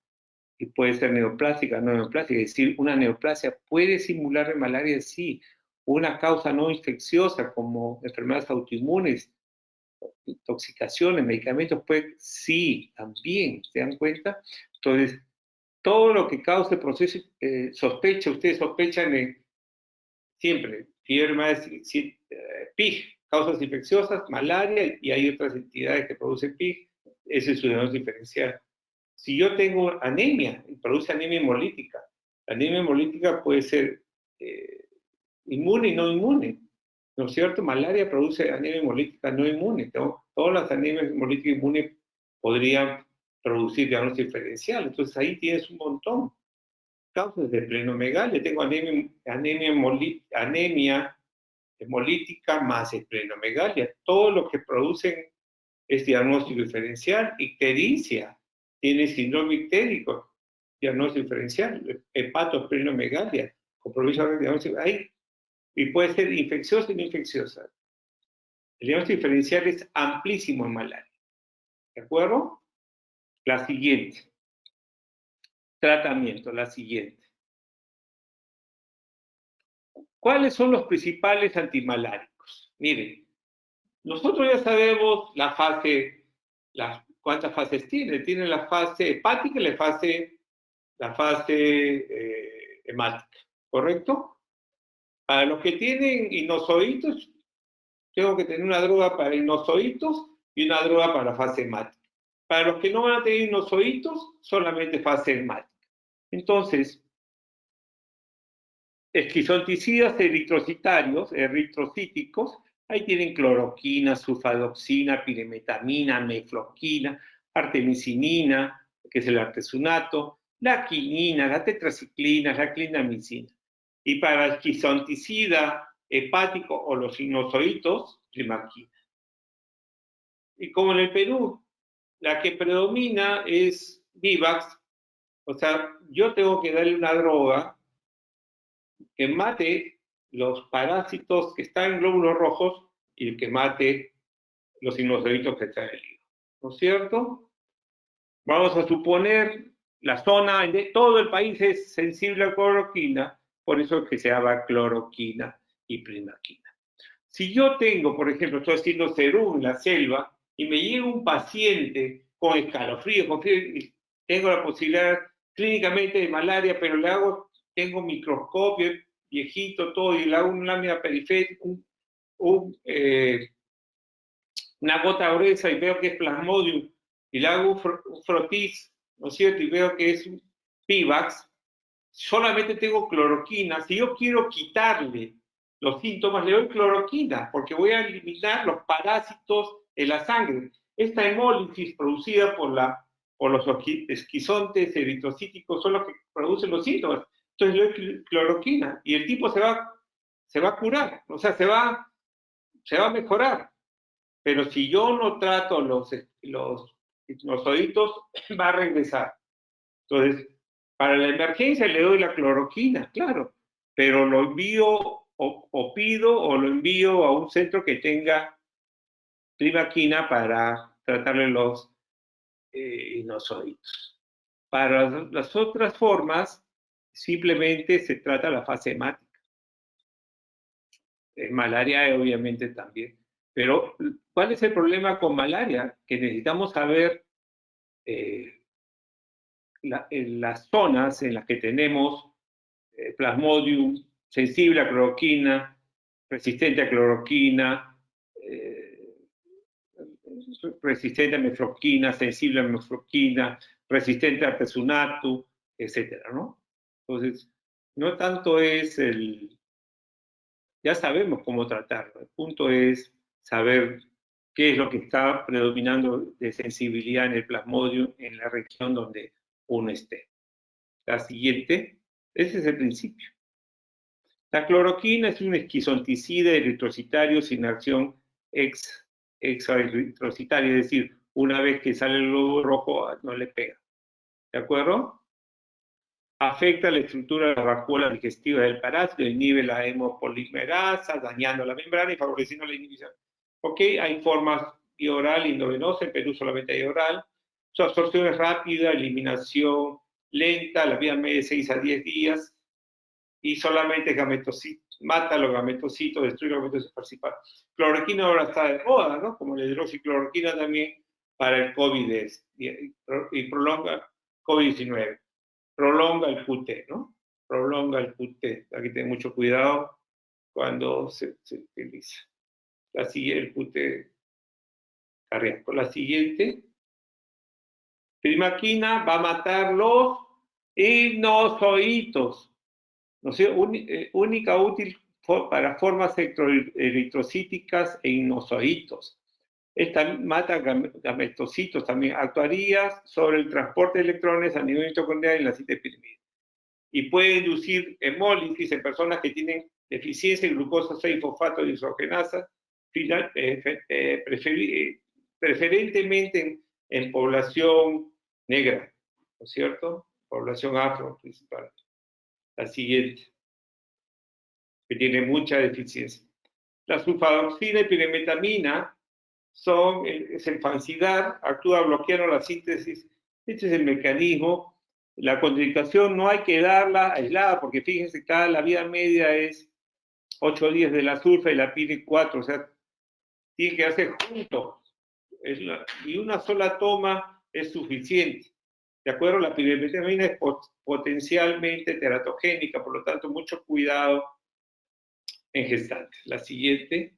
y puede ser neoplásica, no neoplásica, es decir, una neoplasia puede simular de malaria, sí, una causa no infecciosa como enfermedades autoinmunes, intoxicaciones, medicamentos, pues sí, también, ¿se dan cuenta? Entonces, todo lo que cause proceso, sospecha, ustedes sospechan siempre, PIG, causas infecciosas, malaria, y hay otras entidades que producen PIG, ese es su diagnóstico diferencial. Si yo tengo anemia, produce anemia hemolítica, la anemia hemolítica puede ser inmune y no inmune, ¿no es cierto? Malaria produce anemia hemolítica no inmune, todas las anemias hemolíticas inmunes podrían producir diagnóstico diferencial, entonces ahí tienes un montón. Causas de esplenomegalia, tengo anemia hemolítica más esplenomegalia, todo lo que producen es diagnóstico diferencial. Ictericia, tiene síndrome ictérico, diagnóstico diferencial, hepatoesplenomegalia, compromiso de diagnóstico, ahí, y puede ser infecciosa y no infecciosa. El diagnóstico diferencial es amplísimo en malaria, ¿de acuerdo? La siguiente. Tratamiento, la siguiente. ¿Cuáles son los principales antimaláricos? Miren, nosotros ya sabemos la fase, ¿cuántas fases tiene? Tiene la fase hepática y la fase hemática, ¿correcto? Para los que tienen inozoitos, tengo que tener una droga para inozoitos y una droga para la fase hemática. Para los que no van a tener inozoitos, solamente fase hemática. Entonces, esquizonticidas eritrocíticos, ahí tienen cloroquina, sulfadoxina, piremetamina, mefloquina, artemisinina, que es el artesunato, la quinina, la tetraciclina, la clindamicina. Y para el esquizonticida hepático o los sinusoitos, primaquina. Y como en el Perú, la que predomina es Vivax, o sea, yo tengo que darle una droga que mate los parásitos que están en glóbulos rojos y que mate los sinusoides que están en el hígado, ¿no es cierto? Vamos a suponer la zona de todo el país es sensible a cloroquina, por eso es que se llama cloroquina y primaquina. Si yo tengo, por ejemplo, estoy haciendo serum en la selva y me llega un paciente con escalofrío, con fiebre, y tengo la posibilidad clínicamente de malaria, pero tengo microscopio viejito, todo, y le hago una lámina periférica, una gota gruesa y veo que es plasmodium, y le hago un frotis, ¿no es cierto? Y veo que es un Pivax, solamente tengo cloroquina. Si yo quiero quitarle los síntomas, le doy cloroquina, porque voy a eliminar los parásitos en la sangre. Esta hemólisis producida por los esquizontes eritrocíticos son los que producen los síntomas. Entonces le doy cloroquina y el tipo se va a curar, o sea, se va a mejorar. Pero si yo no trato los ositos, va a regresar. Entonces, para la emergencia le doy la cloroquina, claro, pero lo envío o pido o lo envío a un centro que tenga primaquina para tratarle los inosoditos. Para las otras formas, simplemente se trata la fase hemática. Malaria obviamente también. Pero, ¿cuál es el problema con malaria? Que necesitamos saber en las zonas en las que tenemos plasmodium sensible a cloroquina, resistente a cloroquina, resistente a mefloquina, sensible a mefloquina, resistente a artesunato, etcétera, ¿no? Entonces, no tanto es ya sabemos cómo tratarlo, el punto es saber qué es lo que está predominando de sensibilidad en el plasmodium en la región donde uno esté. La siguiente, ese es el principio. La cloroquina es un esquizonticida eritrocitario sin acción extraeritrocitaria, es decir, una vez que sale el glóbulo rojo no le pega. ¿De acuerdo? Afecta la estructura de la vacuola digestiva del parásito, inhibe la hemopolimerasa, dañando la membrana y favoreciendo la inhibición. Ok, hay formas bioral y endovenosa, en Perú solamente hay oral. Su absorción es rápida, eliminación lenta, la vida media de 6 a 10 días, y solamente mata los gametocitos, destruye los gametocitos participantes. Cloroquina ahora está de moda, ¿no? Como la hidroxicloroquina también para el COVID y prolonga COVID-19. Prolonga el QT, ¿no? Prolonga el QT. Hay que tener mucho cuidado cuando se utiliza. La siguiente, el pute cardíaco. La siguiente. Primaquina va a matar los inositosos. ¿No sé? Única útil para formas eritrocíticas e inosocitos. Esta mata gametocitos también. Actuaría sobre el transporte de electrones a nivel mitocondrial en la cistepirimida. Y puede inducir hemólisis en personas que tienen deficiencia en glucosa 6-fosfato deshidrogenasa, preferentemente en población negra, ¿no es cierto? Población afro principal. La siguiente, que tiene mucha deficiencia. La sulfadoxina y piremetamina es el fancidar, actúa bloqueando la síntesis. Este es el mecanismo. La contraindicación no hay que darla aislada, porque fíjense que la vida media es 8 días de la sulfa y la pide 4, o sea, tiene que hacer juntos. Y una sola toma es suficiente. ¿De acuerdo? La piremetamina es potencialmente teratogénica, por lo tanto, mucho cuidado en gestantes. La siguiente.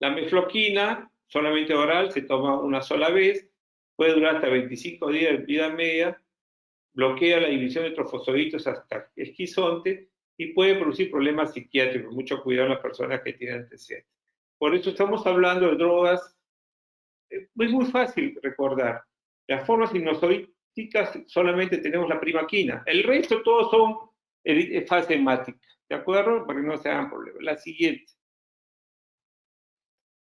La mefloquina, solamente oral, se toma una sola vez, puede durar hasta 25 días de vida media, bloquea la división de trofosoditos hasta esquizonte y puede producir problemas psiquiátricos. Mucho cuidado en las personas que tienen antecedentes. Por eso estamos hablando de drogas. Es muy fácil recordar. Las formas inosodíticas solamente tenemos la primaquina. El resto todos son fase hemática. ¿De acuerdo? Para que no se hagan problemas. La siguiente.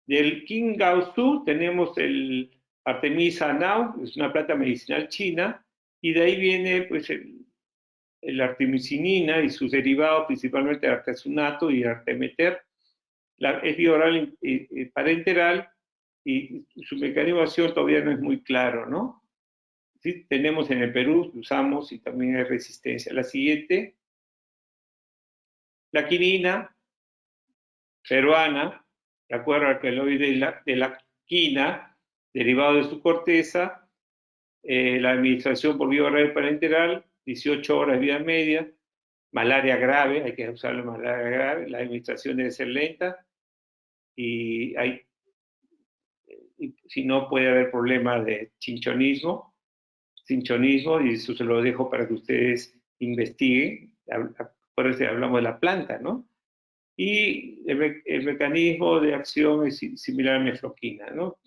Del Qingao tenemos el Artemisa Now, es una planta medicinal china, y de ahí viene pues, el artemisinina y sus derivados, principalmente el artesunato y el artemeter. Es bioral y parenteral, y su mecanismo de acción todavía no es muy claro, ¿no? Sí, tenemos en el Perú, usamos y también hay resistencia. La siguiente, la quinina peruana, de acuerdo al alcaloide de la quina, derivado de su corteza, la administración por vía oral parenteral, 18 horas de vida media, malaria grave, hay que usar la malaria grave, la administración debe ser lenta, y si no puede haber problemas de cinchonismo, y eso se lo dejo para que ustedes investiguen, por eso hablamos de la planta, ¿no? Y el mecanismo de acción es similar a la mefloquina, ¿no?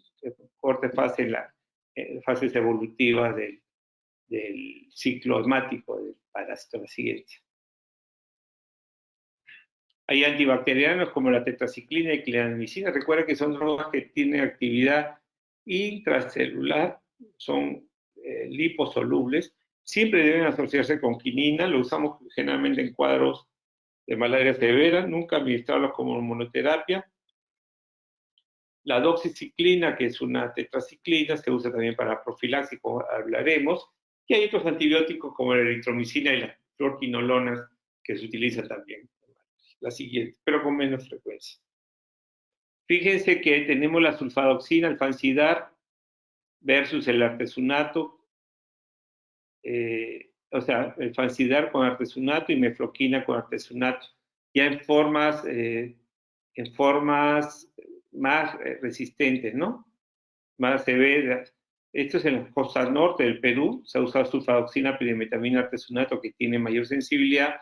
Corte fases evolutivas del ciclo hemático del parásito. La siguiente. Hay antibacterianos como la tetraciclina y clindamicina. Recuerden que son drogas que tienen actividad intracelular, son liposolubles. Siempre deben asociarse con quinina. Lo usamos generalmente en cuadros de malaria severa, nunca administrarlos como monoterapia. La doxiciclina, que es una tetraciclina, se usa también para profilaxis, como hablaremos. Y hay otros antibióticos como la eritromicina y las fluorquinolonas que se utilizan también. La siguiente, pero con menos frecuencia. Fíjense que tenemos la sulfadoxina, el fancidar, versus el artesunato, o sea, el fancidar con artesunato y mefloquina con artesunato, ya en formas más resistentes, ¿no? Más severas. Esto es en la costa norte del Perú, se ha usado sulfadoxina, piremetamina, artesunato, que tiene mayor sensibilidad,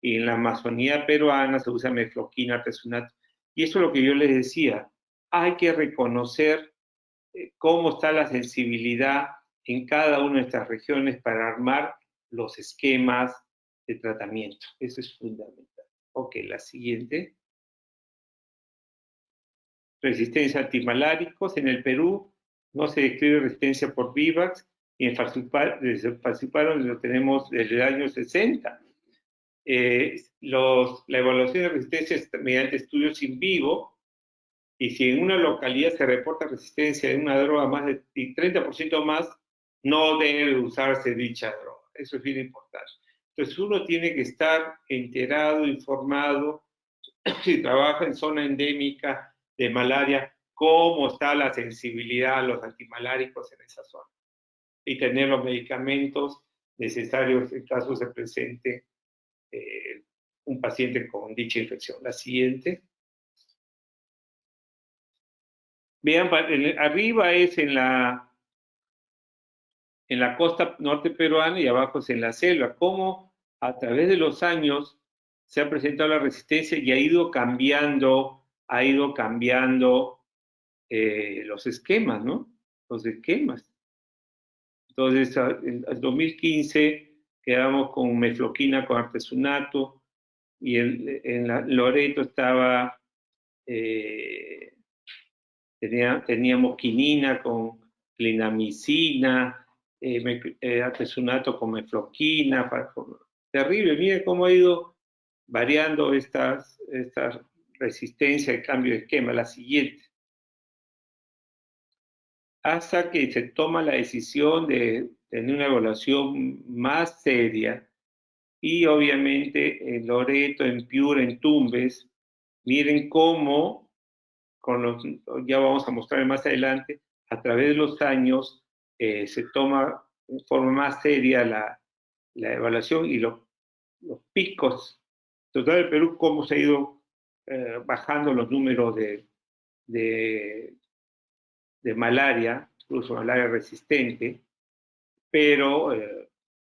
y en la Amazonía peruana se usa mefloquina, artesunato. Y eso es lo que yo les decía, hay que reconocer cómo está la sensibilidad en cada una de estas regiones para armar los esquemas de tratamiento. Eso es fundamental. Ok, la siguiente. Resistencia a antimaláricos. En el Perú no se describe resistencia por Vivax, y en Falciparum lo tenemos desde el año 60. La evaluación de resistencia es mediante estudios in vivo, y si en una localidad se reporta resistencia de una droga más de 30% más, no debe usarse dicha droga. Eso es bien importante. Entonces uno tiene que estar enterado, informado, si trabaja en zona endémica de malaria, cómo está la sensibilidad a los antimaláricos en esa zona. Y tener los medicamentos necesarios en caso se presente un paciente con dicha infección. La siguiente. Vean, arriba es en la costa norte peruana y abajo es en la selva. Cómo a través de los años se ha presentado la resistencia y ha ido cambiando los esquemas, ¿no? Los esquemas. Entonces, en el 2015 quedamos con mefloquina con artesunato y en Loreto estaba, teníamos quinina con clindamicina, artesunato con mefloquina. Terrible, miren cómo ha ido variando esta resistencia al cambio de esquema. La siguiente. Hasta que se toma la decisión de tener una evaluación más seria y obviamente en Loreto, en Piura, en Tumbes, miren cómo, ya vamos a mostrar más adelante, a través de los años se toma de forma más seria la evaluación y los picos total del Perú, cómo se ha ido bajando los números de malaria, incluso malaria resistente, pero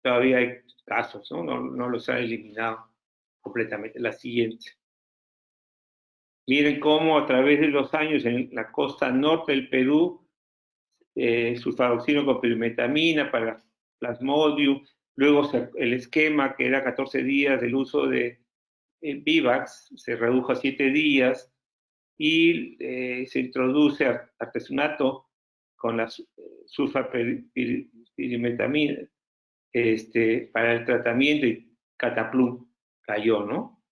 todavía hay casos, ¿no? No los han eliminado completamente. La siguiente. Miren cómo a través de los años en la costa norte del Perú, sulfadoxino con pirimetamina para plasmodium, luego el esquema que era 14 días del uso de Vivax se redujo a 7 días y se introduce artesunato con la sulfapirimetamina para el tratamiento y Cataplum cayó, ¿no?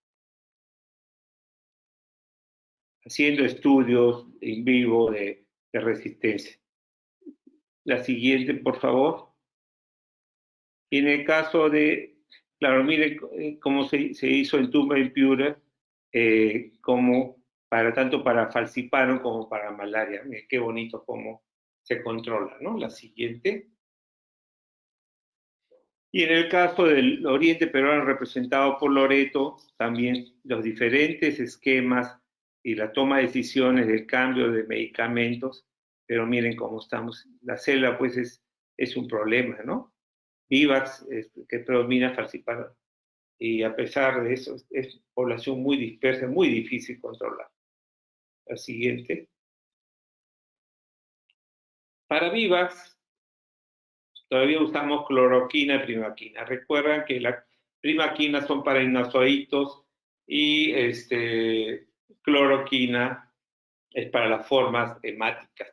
Haciendo estudios en vivo de resistencia. La siguiente, por favor. Y en el caso de, claro, miren cómo se hizo en Tumba y Piura, como tanto para falciparum como para malaria. Miren qué bonito cómo se controla, ¿no? La siguiente. Y en el caso del oriente peruano representado por Loreto, también los diferentes esquemas y la toma de decisiones del cambio de medicamentos, pero miren cómo estamos. La selva, pues, es un problema, ¿no? Vivax, que predomina falciparum. Y a pesar de eso, es población muy dispersa, muy difícil controlar. La siguiente. Para Vivax, todavía usamos cloroquina y primaquina. Recuerdan que la primaquina son para inozoitos y cloroquina es para las formas hemáticas.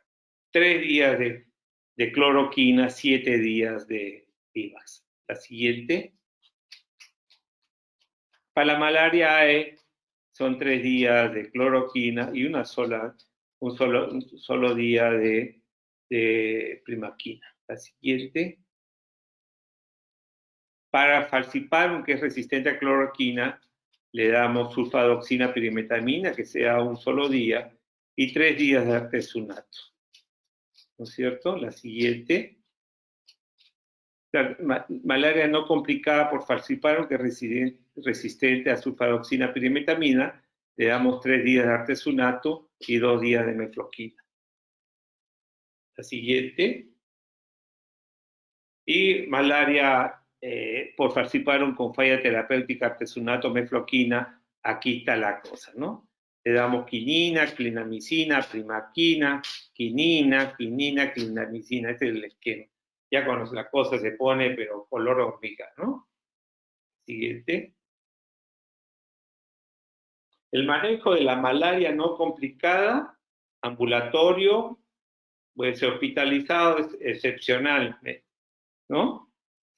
3 días de cloroquina, 7 días de Vivax. La siguiente. Para la malaria AE son 3 días de cloroquina y un solo día de primaquina. La siguiente. Para falciparum, que es resistente a cloroquina, le damos sulfadoxina pirimetamina, que sea un solo día, y 3 días de artesunato. ¿No es cierto? La siguiente. Malaria no complicada por falciparum, que es resistente a sulfadoxina pirimetamina, le damos 3 días de artesunato y 2 días de mefloquina. La siguiente. Y malaria por falciparum con falla terapéutica, artesunato, mefloquina, aquí está la cosa, ¿no? Le damos quinina, clindamicina, primaquina, quinina, clindamicina, este es el esquema. Ya cuando la cosa se pone, pero color hormiga, ¿no? Siguiente. El manejo de la malaria no complicada, ambulatorio, puede ser hospitalizado, es excepcional, ¿no?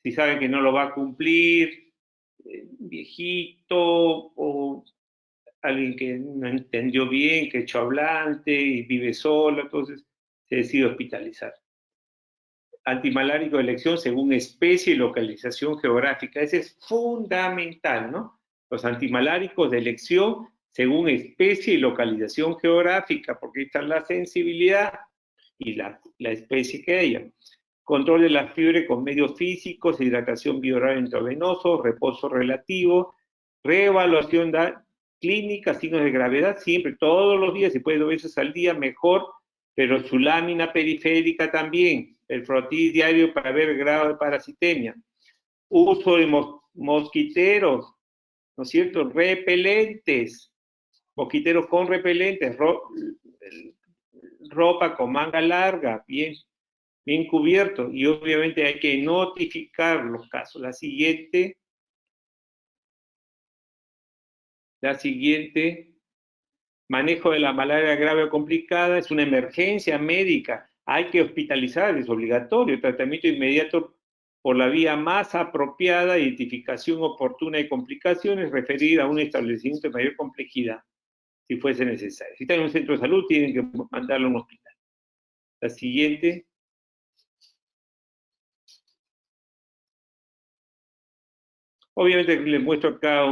Si saben que no lo va a cumplir, viejito o alguien que no entendió bien, que es hecho hablante y vive solo, entonces se decide hospitalizar. Antimalárico de elección según especie y localización geográfica. Ese es fundamental, ¿no? Los antimaláricos de elección según especie y localización geográfica, porque ahí está la sensibilidad y la especie que haya. Control de la fiebre con medios físicos, hidratación bioral intravenoso, reposo relativo, Reevaluación clínica, signos de gravedad, siempre, todos los días, si puede 2 veces al día, mejor, pero su lámina periférica también, el frotis diario para ver el grado de parasitemia. Uso de mosquiteros, ¿no es cierto? Repelentes, mosquiteros con repelentes, ropa con manga larga, bien cubierto, y obviamente hay que notificar los casos. La siguiente, manejo de la malaria grave o complicada, es una emergencia médica, hay que hospitalizar, es obligatorio, tratamiento inmediato por la vía más apropiada, identificación oportuna de complicaciones, referir a un establecimiento de mayor complejidad, si fuese necesario. Si están en un centro de salud, tienen que mandarlo a un hospital. La siguiente. Obviamente les muestro acá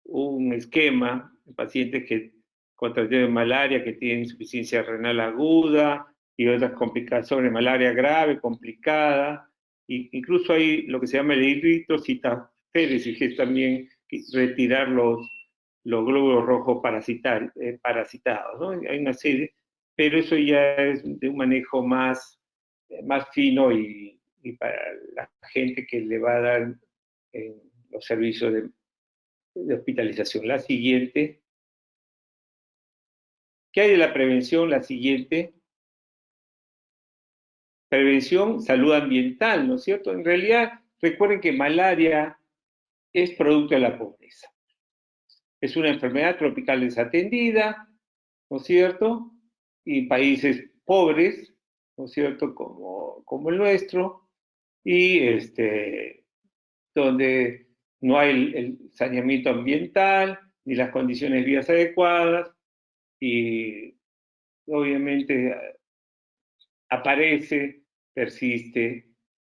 un esquema de pacientes que con tratamiento de malaria, que tienen insuficiencia renal aguda y otras complicaciones, malaria grave, complicada, incluso hay lo que se llama el eritrocitaféresis, que es también retirar los glóbulos rojos parasitados, ¿no? Hay una serie, pero eso ya es de un manejo más fino y para la gente que le va a dar los servicios de hospitalización. La siguiente. ¿Qué hay de la prevención? La siguiente. Prevención, salud ambiental, ¿no es cierto? En realidad, recuerden que malaria es producto de la pobreza. Es una enfermedad tropical desatendida, ¿no es cierto? Y en países pobres, ¿no es cierto? Como el nuestro, y donde no hay el saneamiento ambiental, ni las condiciones de vías adecuadas, y obviamente aparece, persiste,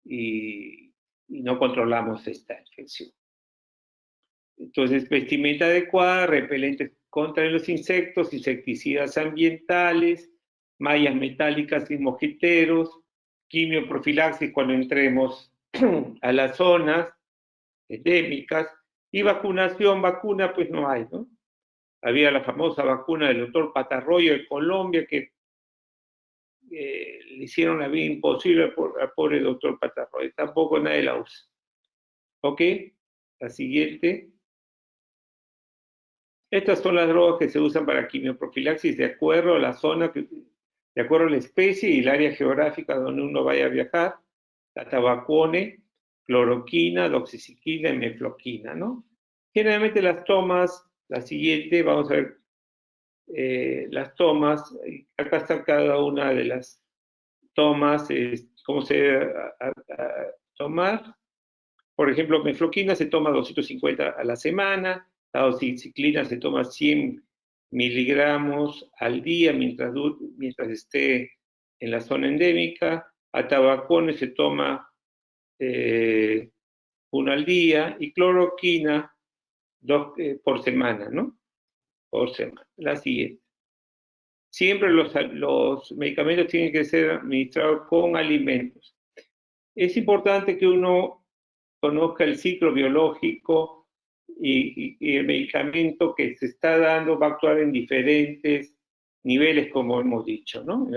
y no controlamos esta infección. Entonces, vestimenta adecuada, repelentes contra los insectos, insecticidas ambientales, mallas metálicas y mosquiteros, quimioprofilaxis cuando entremos a las zonas endémicas, y vacunación, vacuna pues no hay, ¿no? Había la famosa vacuna del doctor Patarroyo de Colombia que le hicieron la vida imposible al pobre doctor Patarroyo, tampoco nadie la usa. ¿Ok? La siguiente. Estas son las drogas que se usan para quimioprofilaxis de acuerdo a la zona, de acuerdo a la especie y el área geográfica donde uno vaya a viajar. La tabacuone, cloroquina, doxiciclina y mefloquina, ¿no? Generalmente las tomas, la siguiente, vamos a ver las tomas, acá está cada una de las tomas, cómo se debe tomar. Por ejemplo, mefloquina se toma 250 a la semana, la doxiciclina se toma 100 miligramos al día mientras esté en la zona endémica, atabacones se toma 1 al día, y cloroquina 2 por semana, ¿no? Por semana. La siguiente. Siempre los medicamentos tienen que ser administrados con alimentos. Es importante que uno conozca el ciclo biológico y el medicamento que se está dando va a actuar en diferentes niveles, como hemos dicho, ¿no?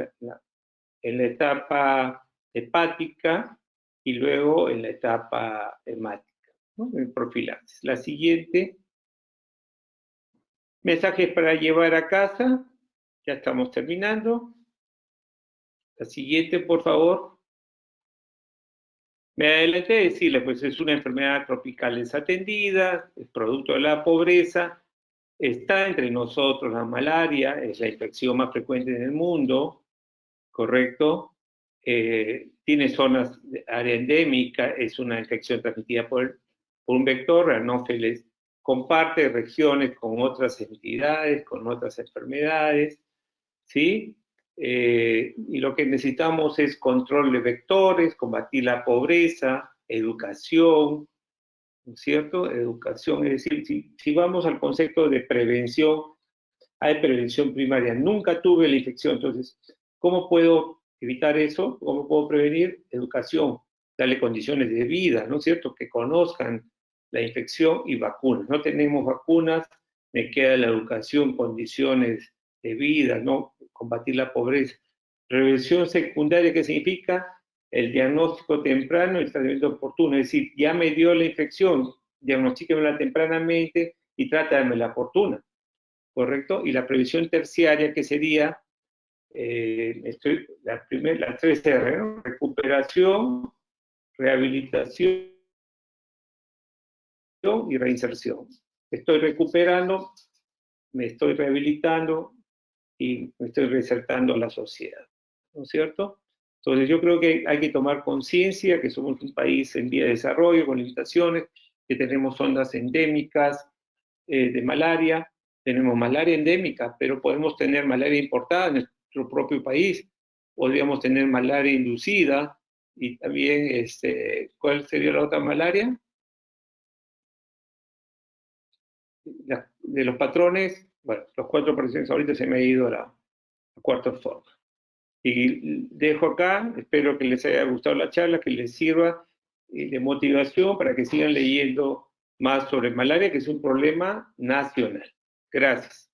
En la etapa hepática y luego en la etapa hemática, ¿no? En profilaxis. La siguiente. Mensajes para llevar a casa. Ya estamos terminando. La siguiente, por favor. Me adelanté a decirle, pues es una enfermedad tropical desatendida, es producto de la pobreza, está entre nosotros la malaria, es la infección más frecuente en el mundo, ¿correcto? Tiene zonas de área endémica, es una infección transmitida por un vector, Anófeles, comparte regiones con otras entidades, con otras enfermedades, ¿sí? Y lo que necesitamos es control de vectores, combatir la pobreza, educación, ¿no es cierto? Educación, es decir, si vamos al concepto de prevención, hay prevención primaria. Nunca tuve la infección, entonces, ¿cómo puedo evitar eso? ¿Cómo puedo prevenir? Educación, darle condiciones de vida, ¿no es cierto? Que conozcan la infección y vacunas. No tenemos vacunas, me queda la educación, condiciones de vida, ¿no? Combatir la pobreza. Prevención secundaria, ¿qué significa? El diagnóstico temprano y el tratamiento oportuno. Es decir, ya me dio la infección, diagnostíquemela tempranamente y trátamela oportuna, ¿correcto? Y la prevención terciaria, que sería las 3 R, ¿no? Recuperación, rehabilitación y reinserción. Estoy recuperando, me estoy rehabilitando y me estoy reinsertando a la sociedad, ¿no es cierto? Entonces yo creo que hay que tomar conciencia que somos un país en vía de desarrollo, con limitaciones, que tenemos zonas endémicas de malaria, tenemos malaria endémica, pero podemos tener malaria importada en nuestro propio país, podríamos tener malaria inducida, y también, ¿cuál sería la otra malaria? De los patrones, bueno, los 4 presentes ahorita se me ha ido a la cuarta forma. Y dejo acá, espero que les haya gustado la charla, que les sirva de motivación para que sigan leyendo más sobre malaria, que es un problema nacional. Gracias.